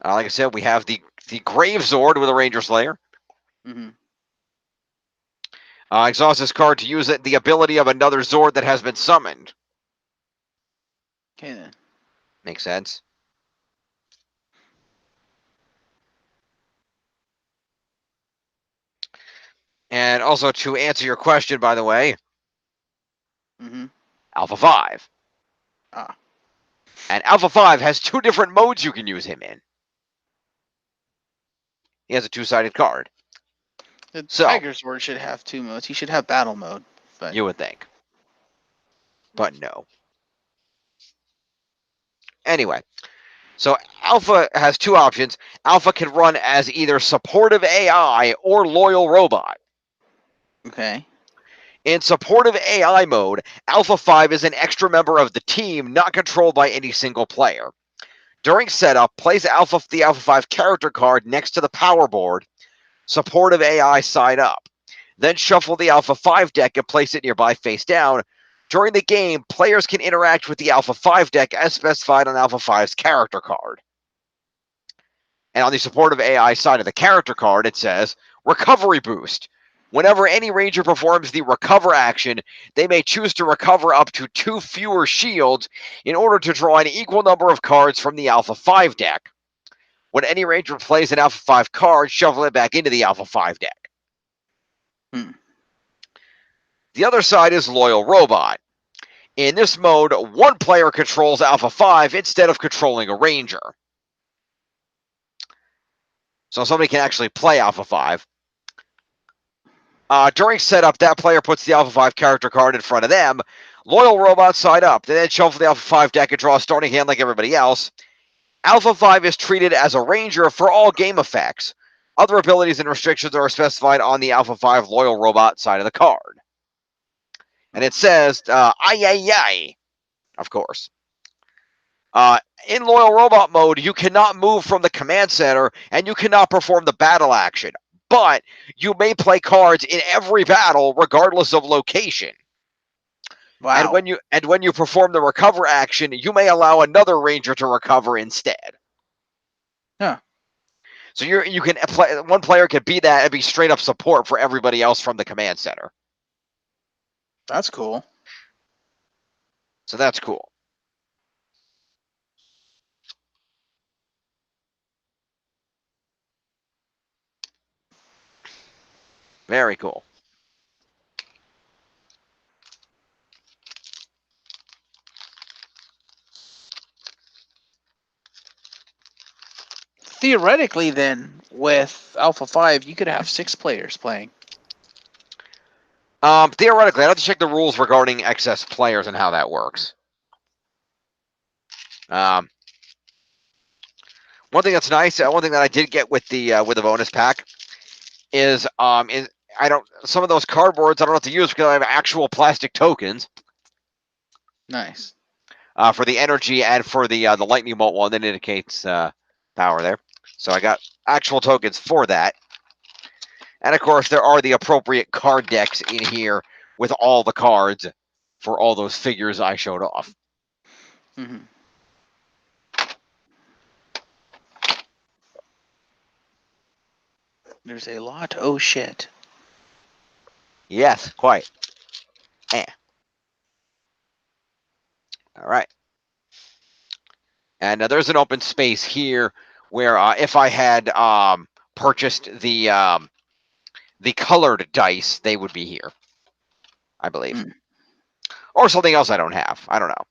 Like I said, we have the Grave Zord with a Ranger Slayer. Mm-hmm. Exhaust this card to use the ability of another Zord that has been summoned. Okay, then. Makes sense. And also to answer your question, by the way, Mm-hmm. Alpha 5. Ah. And Alpha 5 has 2 different modes you can use him in. He has a 2-sided card. The So, Tiger Zord should have 2 modes. He should have battle mode. But you would think. But no. Anyway, so Alpha has 2 options. Alpha can run as either supportive AI or loyal robot. okay. In supportive AI mode, Alpha 5 is an extra member of the team, not controlled by any single player. During setup, place the Alpha 5 character card next to the power board, supportive AI side up. Then shuffle the Alpha 5 deck and place it nearby face down. During the game, players can interact with the Alpha 5 deck as specified on Alpha 5's character card. And on the supportive AI side of the character card, it says, Recovery Boost. Whenever any ranger performs the recover action, they may choose to recover up to 2 fewer shields in order to draw an equal number of cards from the Alpha 5 deck. When any ranger plays an Alpha 5 card, shuffle it back into the Alpha 5 deck. The other side is Loyal Robot. In this mode, one player controls Alpha 5 instead of controlling a ranger. So somebody can actually play Alpha 5. During setup, that player puts the Alpha 5 character card in front of them. Loyal Robot side up. They then shuffle the Alpha 5 deck and draw a starting hand like everybody else. Alpha 5 is treated as a ranger for all game effects. Other abilities and restrictions are specified on the Alpha 5 Loyal Robot side of the card. And it says, ay, ay, ay, of course. In Loyal Robot mode, you cannot move from the command center and you cannot perform the battle action. But you may play cards in every battle, regardless of location. Wow. And when you perform the recover action, you may allow another ranger to recover instead. Huh. So you can play, one player could be that and be straight up support for everybody else from the command center. That's cool. So that's cool. Very cool. Theoretically, then, with Alpha 5, you could have 6 players playing. Theoretically, I'd have to check the rules regarding excess players and how that works. One thing that's nice, one thing that I did get with the bonus pack is some of those cardboards I don't have to use because I have actual plastic tokens. Nice. For the energy and for the lightning bolt one that indicates power there. So I got actual tokens for that. And of course, there are the appropriate card decks in here with all the cards for all those figures I showed off. Mm-hmm. There's a lot. Oh, shit. Yes, quite. Eh. All right. And there's an open space here where if I had purchased the colored dice, they would be here, I believe. Mm. Or something else I don't have. I don't know.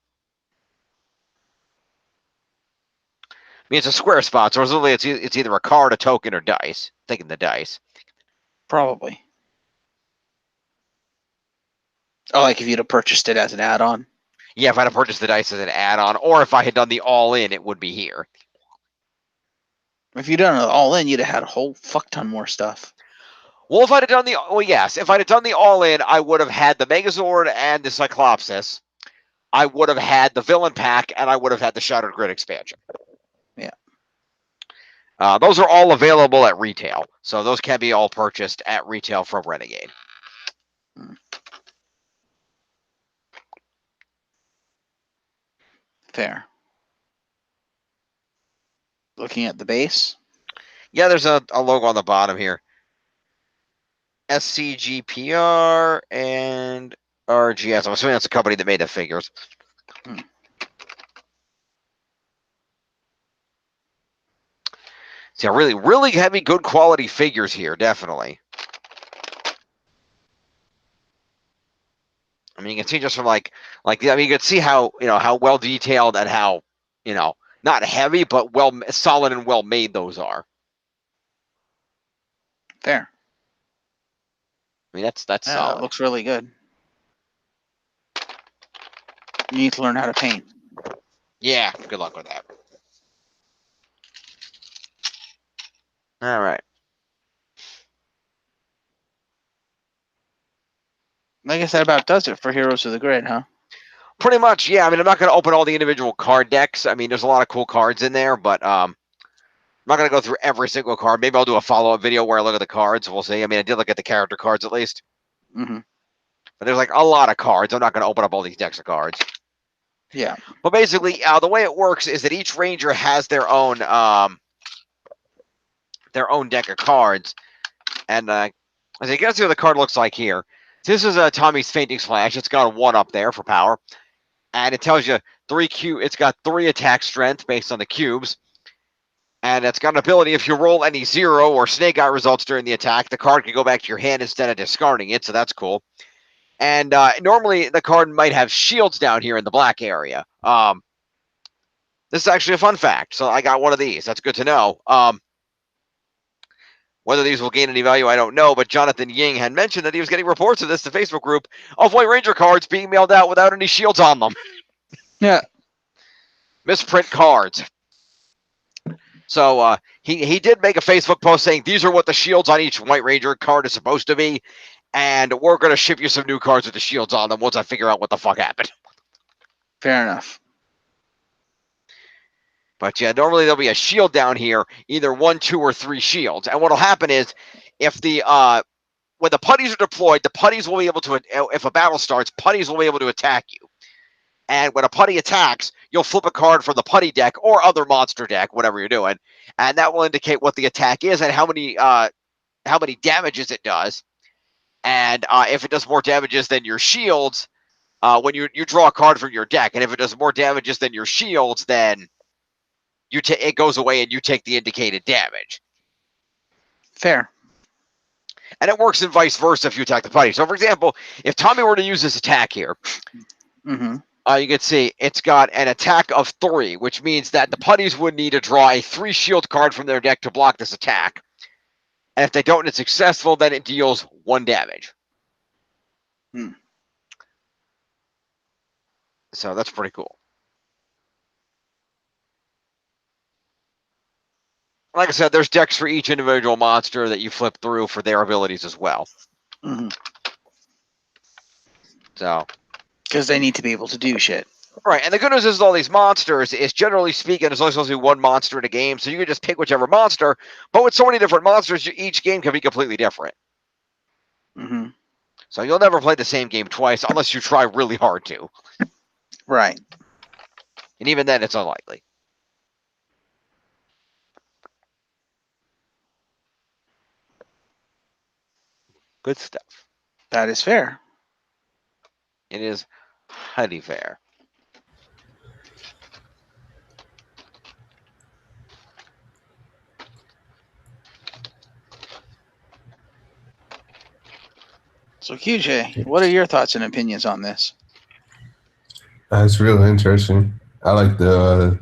mean, it's a square spot, so presumably it's either a card, a token, or dice. Thinking the dice. Probably. Oh, like if you'd have purchased it as an add-on. Yeah, if I'd have purchased the dice as an add-on, or if I had done the all-in, it would be here. If you'd done it all in, you'd have had a whole fuck ton more stuff. Well, if I'd have done if I'd have done the all-in, I would have had the Megazord and the Cyclopsis. I would have had the Villain Pack, and I would have had the Shattered Grid expansion. Yeah. Those are all available at retail, so those can be all purchased at retail from Renegade. Fair. Looking at the base. Yeah, there's a logo on the bottom here. SCGPR and RGS. I'm assuming that's a company that made the figures. So really, really heavy, good quality figures here, definitely. I mean, you can see just from I mean, you can see how how well detailed and how not heavy, but solid and well made those are. Fair. I mean, that's solid. It looks really good. You need to learn how to paint. Yeah, good luck with that. All right. I guess that about does it for Heroes of the Grid, huh? Pretty much, yeah. I mean, I'm not going to open all the individual card decks. I mean, there's a lot of cool cards in there, but I'm not going to go through every single card. Maybe I'll do a follow-up video where I look at the cards. We'll see. I mean, I did look at the character cards at least. Mm-hmm. But there's like a lot of cards. I'm not going to open up all these decks of cards. Yeah. But basically, the way it works is that each ranger has their own deck of cards. And as you can see what the card looks like here. This is Tommy's Fainting Splash. It's got a 1 up there for power. And it tells you it's got 3 attack strength based on the cubes. And it's got an ability, if you roll any 0 or Snake Eye results during the attack, the card can go back to your hand instead of discarding it, so that's cool. And normally the card might have shields down here in the black area. This is actually a fun fact, so I got one of these. That's good to know. Whether these will gain any value, I don't know, but Jonathan Ying had mentioned that he was getting reports of this to the Facebook group of White Ranger cards being mailed out without any shields on them. Yeah. Misprint cards. So he did make a Facebook post saying these are what the shields on each White Ranger card is supposed to be, and we're going to ship you some new cards with the shields on them once I figure out what the fuck happened. Fair enough. But yeah, normally there'll be a shield down here, either 1, 2, or 3 shields. And what'll happen is if when the putties are deployed, the putties will be able to, if a battle starts, putties will be able to attack you. And when a putty attacks, you'll flip a card from the putty deck or other monster deck, whatever you're doing, and that will indicate what the attack is and how many damages it does. And if it does more damages than your shields, when you draw a card from your deck, and if it does more damages than your shields, then it goes away and you take the indicated damage. Fair. And it works in vice versa if you attack the putty. So, for example, if Tommy were to use this attack here, Mm-hmm. you can see it's got an attack of 3, which means that the putties would need to draw a 3 shield card from their deck to block this attack. And if they don't and it's successful, then it deals 1 damage. So that's pretty cool. Like I said, there's decks for each individual monster that you flip through for their abilities as well. Mm-hmm. So, because they need to be able to do shit. Right, and the good news is all these monsters is, generally speaking, there's only supposed to be 1 monster in a game, so you can just pick whichever monster. But with so many different monsters, each game can be completely different. Mm-hmm. So you'll never play the same game twice unless you try really hard to. Right. And even then, it's unlikely. Good stuff. That is fair. It is highly fair. So QJ, what are your thoughts and opinions on this? It's really interesting. I like the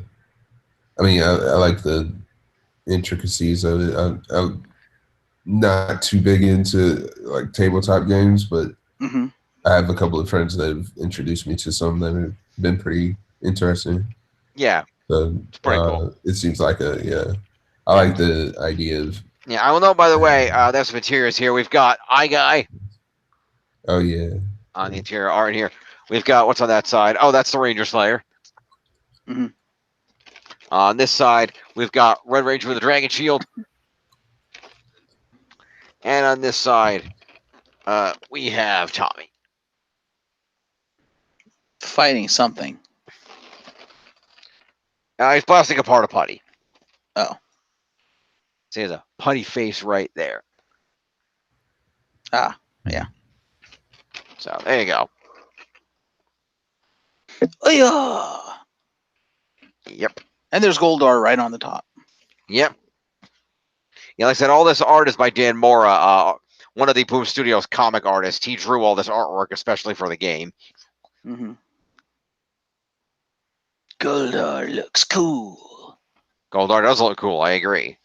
I mean, I like the intricacies of it. I'm not too big into like tabletop games, but Mm-hmm. I have a couple of friends that have introduced me to some that have been pretty interesting. Yeah, So it's pretty cool. it seems like I Yeah. like the idea of. Yeah, I will know. By the way, there's some materials here. We've got Eye Guy Oh yeah. on the interior art here. We've got what's on that side. Oh, that's the Ranger Slayer. Mhm. On this side, we've got Red Ranger with a dragon shield, and on this side, we have Tommy. Fighting something. He's blasting apart a putty. Oh. See, there's a putty face right there. Ah. Yeah. So there you go. Oh, yeah. Yep. And there's Goldar right on the top. Yep. Yeah, like I said, all this art is by Dan Mora, one of the Boom Studios comic artists. He drew all this artwork, especially for the game. Mm-hmm. Goldar looks cool. Goldar does look cool. I agree.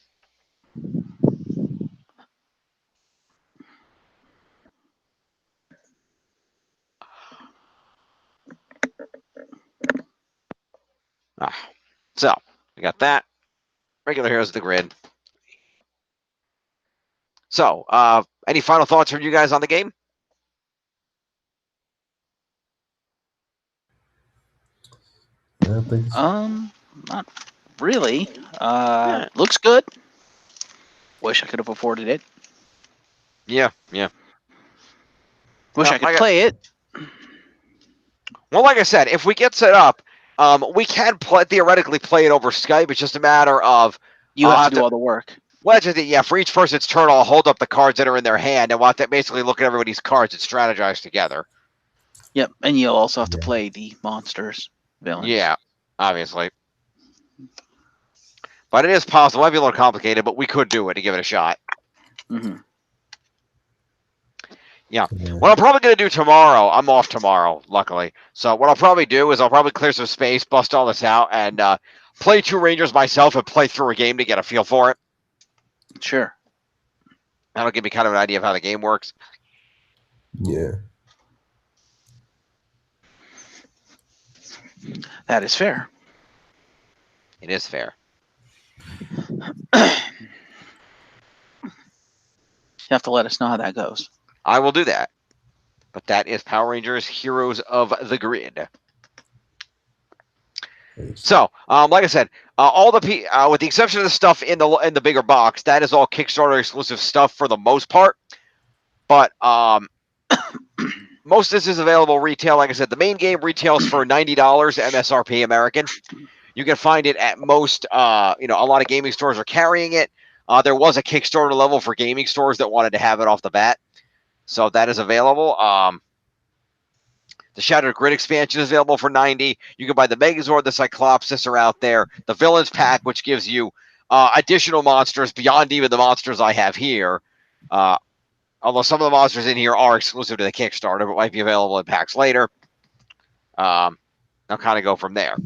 So we got that. Regular Heroes of the Grid. So, any final thoughts from you guys on the game? I think Not really. Yeah. Looks good. Wish I could have afforded it. Yeah. Wish Well, I could play it. Well, like I said, if we get set up, we can theoretically play it over Skype. It's just a matter of You have to do all the work. well, for each person's turn, I'll hold up the cards that are in their hand, and we'll have to basically look at everybody's cards and strategize together. Yep, and you'll also have to Yeah. play the monsters, villains. Yeah, obviously. But it is possible. It might be a little complicated, but we could do it to give it a shot. Mm-hmm. Yeah. What I'm probably going to do tomorrow, I'm off tomorrow, luckily. So what I'll probably do is I'll probably clear some space, bust all this out, and play 2 Rangers myself and play through a game to get a feel for it. Sure. That'll give me kind of an idea of how the game works. Yeah. That is fair. It is fair. You have to let us know how that goes. I will do that. But that is Power Rangers Heroes of the Grid. So, like I said, all the with the exception of the stuff in the bigger box, that is all Kickstarter exclusive stuff for the most part. But most of this is available retail. Like I said, the main game retails for $90 MSRP American. You can find it at most. A lot of gaming stores are carrying it. There was a Kickstarter level for gaming stores that wanted to have it off the bat, so that is available. The Shattered Grid expansion is available for $90. You can buy the Megazord, the Cyclopsis are out there. The Villains Pack, which gives you additional monsters beyond even the monsters I have here. Although some of the monsters in here are exclusive to the Kickstarter, but might be available in packs later. I'll kind of go from there.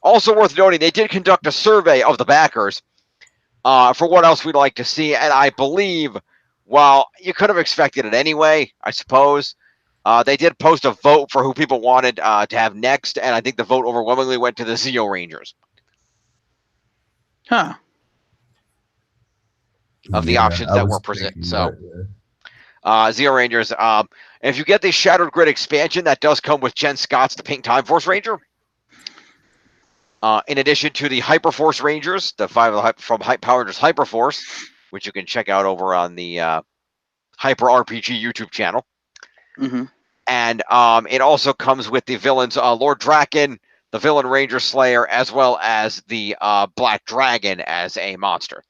Also worth noting, they did conduct a survey of the backers for what else we'd like to see. And I believe, well, you could have expected it anyway, I suppose. They did post a vote for who people wanted to have next, and I think the vote overwhelmingly went to the Zeo Rangers Huh. of the options that were presented. So, yeah. Zeo Rangers. If you get the Shattered Grid expansion, that does come with Jen Scott's the Pink Time Force Ranger. In addition to the Hyperforce Rangers, the 5 from Power Rangers Hyperforce, which you can check out over on the Hyper RPG YouTube channel. Mm-hmm. And it also comes with the villains Lord Draken, the Villain Ranger Slayer, as well as the Black Dragon as a monster.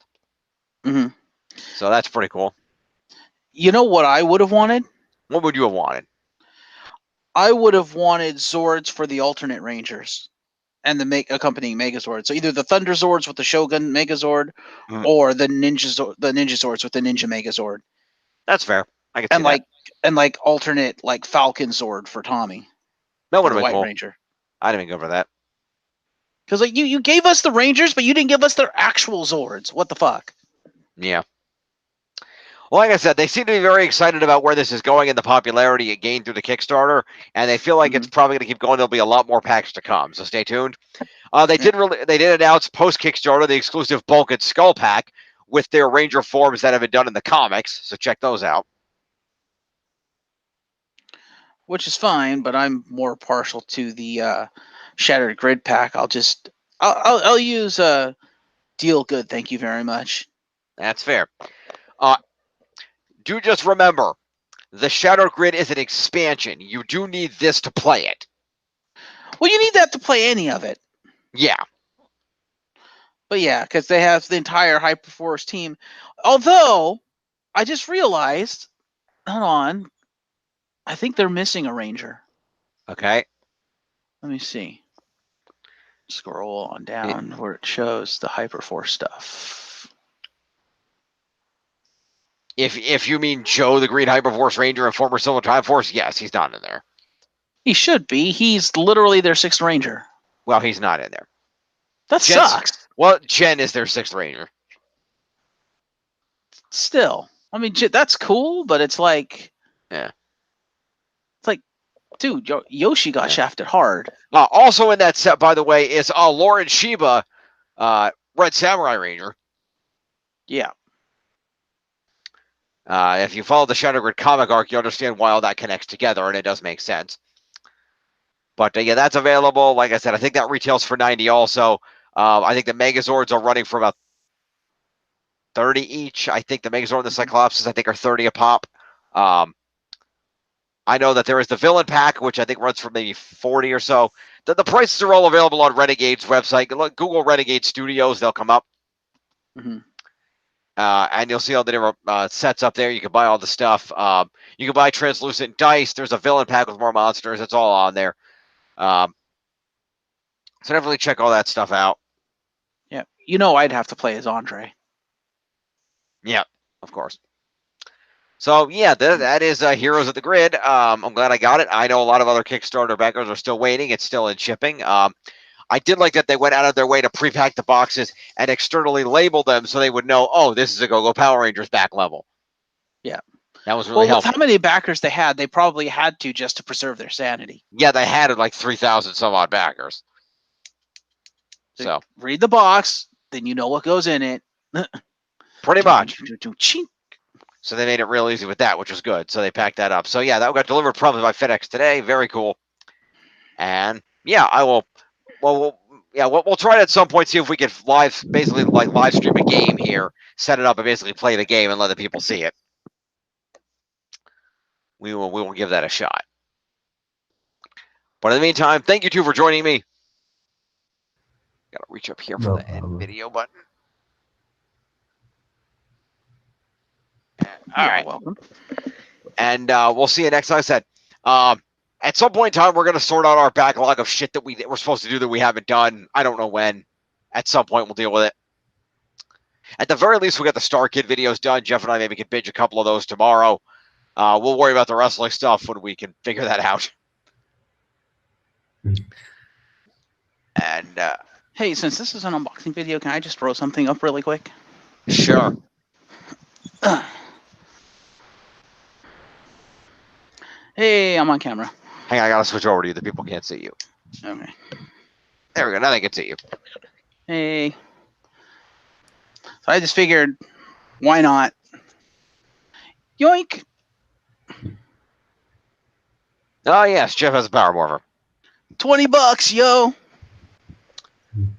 Mm-hmm. So that's pretty cool. You know what I would have wanted? What would you have wanted? I would have wanted Zords for the alternate Rangers and the accompanying Megazord. So either the Thunder Zords with the Shogun Megazord, or the Ninja Zords with the Ninja Megazord. That's fair. I can see that. Alternate Falcon Zord for Tommy. That would have the been White cool. Ranger. I didn't even go for that. Because like you gave us the Rangers, but you didn't give us their actual Zords. What the fuck? Yeah. Well, like I said, they seem to be very excited about where this is going and the popularity it gained through the Kickstarter, and they feel like it's probably going to keep going. There'll be a lot more packs to come, so stay tuned. They did announce post Kickstarter the exclusive Bulk and Skull pack with their Ranger forms that have been done in the comics, so check those out. Which is fine, but I'm more partial to the Shattered Grid pack. I'll use Deal Good. Thank you very much. That's fair. Do just remember, the Shattered Grid is an expansion. You do need this to play it. Well, you need that to play any of it. Yeah. But yeah, because they have the entire Hyperforce team. Although, I just realized, hold on, I think they're missing a Ranger. Okay. Let me see. Scroll on down where it shows the Hyperforce stuff. If you mean Joe, the Green Hyperforce Ranger and former Silver Time Force, yes, he's not in there. He should be. He's literally their 6th Ranger. Well, he's not in there. That sucks. Well, Jen is their 6th Ranger. Still, I mean, that's cool, but it's like, yeah, it's like, dude, Yoshi got shafted hard. Also in that set, by the way, is Lauren Shiba, Red Samurai Ranger. Yeah. If you follow the Shattered Grid comic arc, you understand why all that connects together, and it does make sense. But yeah, that's available. Like I said, I think that retails for $90 also. I think the Megazords are running for about $30 each. I think the Megazord and the Cyclopses, I think, are $30 a pop. I know that there is the Villain Pack, which I think runs for maybe $40 or so. The prices are all available on Renegade's website. Google Renegade Studios, they'll come up. Mm-hmm. And you'll see all the different sets up there. You can buy all the stuff. You can buy translucent dice. There's a Villain Pack with more monsters. It's all on there. So definitely check all that stuff out. Yeah. You know I'd have to play as Andre. Yeah, of course. So, yeah, that is Heroes of the Grid. I'm glad I got it. I know a lot of other Kickstarter backers are still waiting. It's still in shipping. I did like that they went out of their way to pre-pack the boxes and externally label them so they would know, oh, this is a Go-Go Power Rangers back level. Yeah. That was really helpful. With how many backers they had, they probably had to just to preserve their sanity. Yeah, they had like 3,000 some odd backers. So read the box, then you know what goes in it. Pretty much. So they made it real easy with that, which was good. So they packed that up. So yeah, that got delivered probably by FedEx today. Very cool. And yeah, I will. Well, we'll try to at some point see if we can live stream a game here, set it up, and basically play the game and let the people see it. We will give that a shot. But in the meantime, thank you two for joining me. Got to reach up here for the end video button. All right. Welcome. And we'll see you next time. I said, at some point in time, we're going to sort out our backlog of shit that we're supposed to do that we haven't done. I don't know when. At some point, we'll deal with it. At the very least, we'll get the Star Kid videos done. Jeff and I maybe can binge a couple of those tomorrow. We'll worry about the wrestling stuff when we can figure that out. And hey, since this is an unboxing video, can I just throw something up really quick? Sure. Hey, I'm on camera. Hang on, I gotta switch over to you. The people can't see you. Okay. There we go. Now they can see you. Hey. So I just figured, why not? Yoink. Oh yes, Jeff has a power morpher. $20, yo. And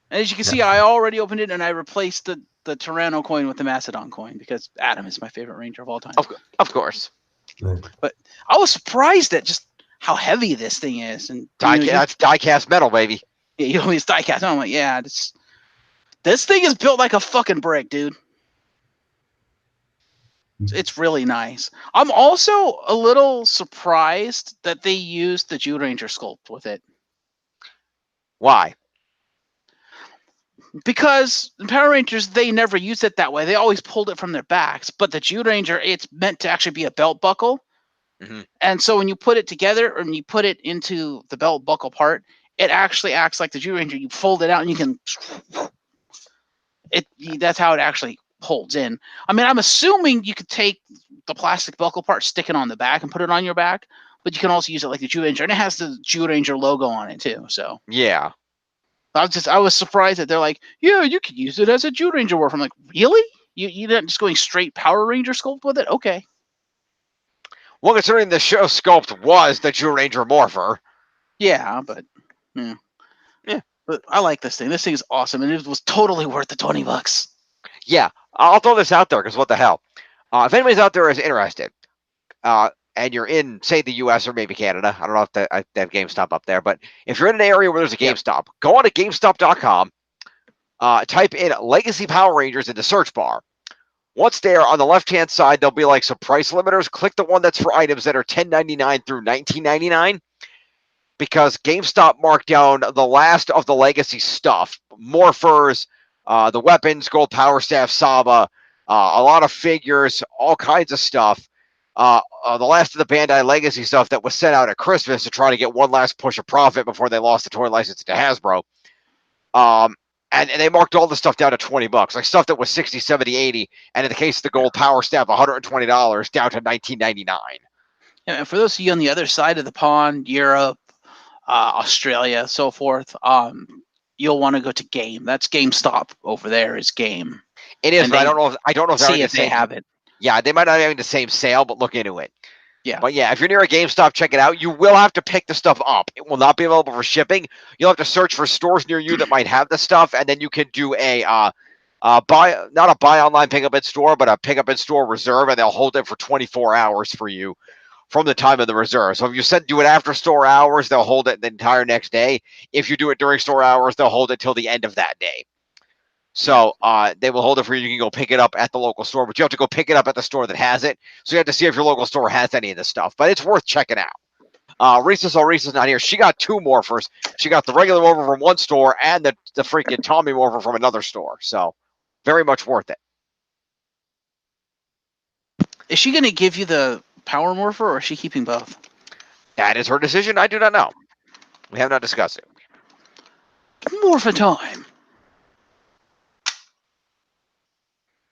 as you can see, I already opened it and I replaced the Tyranno coin with the Macedon coin because Adam is my favorite Ranger of all time. Of course. But I was surprised at just how heavy this thing is. And that's die-cast metal, baby. Yeah, you know, it's die-cast. I'm like, yeah, this thing is built like a fucking brick, dude. It's really nice. I'm also a little surprised that they used the Jude Ranger sculpt with it. Why? Because in Power Rangers, they never used it that way. They always pulled it from their backs. But the Jude Ranger, it's meant to actually be a belt buckle. Mm-hmm. And so when you put it together and you put it into the belt buckle part, it actually acts like the Jew Ranger. You fold it out and you can. That's how it actually holds in. I mean, I'm assuming you could take the plastic buckle part, stick it on the back, and put it on your back, but you can also use it like the Jew Ranger, and it has the Jew Ranger logo on it too. So Yeah. I was surprised that they're like, yeah, you could use it as a Jew Ranger Warf. I'm like, really? You're not just going straight Power Ranger sculpt with it? Okay. Well, considering the show sculpt was the Jew Ranger Morpher. Yeah, but yeah. But I like this thing. This thing is awesome, and it was totally worth the $20. Yeah, I'll throw this out there because what the hell? If anybody's out there is interested, and you're in, say, the U.S. or maybe Canada, I don't know if they have GameStop up there, but if you're in an area where there's a GameStop, go on to GameStop.com, type in Legacy Power Rangers in the search bar. Once there, on the left-hand side, there'll be like some price limiters. Click the one that's for items that are $10.99 through $19.99. Because GameStop marked down the last of the legacy stuff, morphers, the weapons, gold power staff, Saba, a lot of figures, all kinds of stuff. The last of the Bandai legacy stuff that was sent out at Christmas to try to get one last push of profit before they lost the toy license to Hasbro. And they marked all the stuff down to $20, like stuff that was 60, 70, 80, and in the case of the gold power staff, $120 down to $19.99. And for those of you on the other side of the pond, Europe, Australia, so forth, you'll want to go to Game. That's GameStop over there. Is Game. It is, And but I don't know if they're see in if the they same. have it. Yeah, they might not be having the same sale, but look into it. Yeah. But yeah, if you're near a GameStop, check it out. You will have to pick the stuff up. It will not be available for shipping. You'll have to search for stores near you that might have the stuff, and then you can do a not a buy online pick up in store, but a pick up in store reserve, and they'll hold it for 24 hours for you from the time of the reserve. So if you do it after store hours, they'll hold it the entire next day. If you do it during store hours, they'll hold it till the end of that day. So they will hold it for you. You can go pick it up at the local store, but you have to go pick it up at the store that has it. So you have to see if your local store has any of this stuff. But it's worth checking out. Reese's not here. She got two morphers. She got the regular morpher from one store and the freaking Tommy morpher from another store. So very much worth it. Is she going to give you the Power Morpher, or is she keeping both? That is her decision. I do not know. We have not discussed it. Morpher time.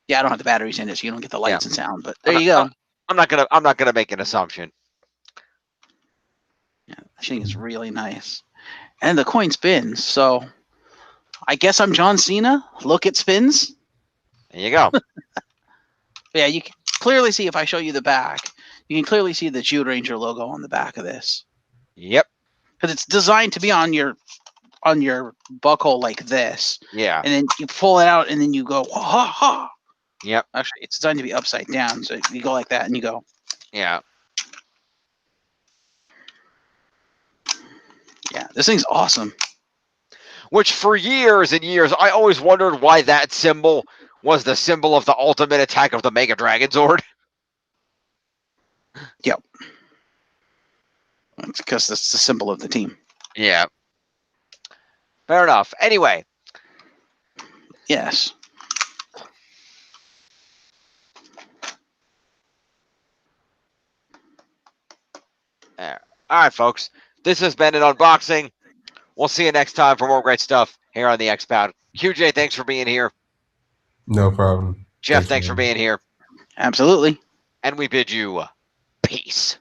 Yeah, I don't have the batteries in it, so you don't get the lights and sound. But there you go. I'm not gonna make an assumption. Yeah, I think it's really nice, and the coin spins. So I guess I'm John Cena. Look, it spins. There you go. Yeah, you can clearly see if I show you the back. You can clearly see the Jew Ranger logo on the back of this. Yep. Because it's designed to be on your buckle like this. Yeah. And then you pull it out, and then you go ha ha. Yep. Actually, it's designed to be upside down, so you go like that, and you go. Yeah. Yeah, this thing's awesome. Which for years and years, I always wondered why that symbol was the symbol of the ultimate attack of the Mega Dragon Zord. Yep. It's because that's the symbol of the team. Yeah. Fair enough. Anyway. Yes. All right, folks. This has been an unboxing. We'll see you next time for more great stuff here on the X-Pound. QJ, thanks for being here. No problem. Geoff, thanks for being here. Absolutely. And we bid you peace.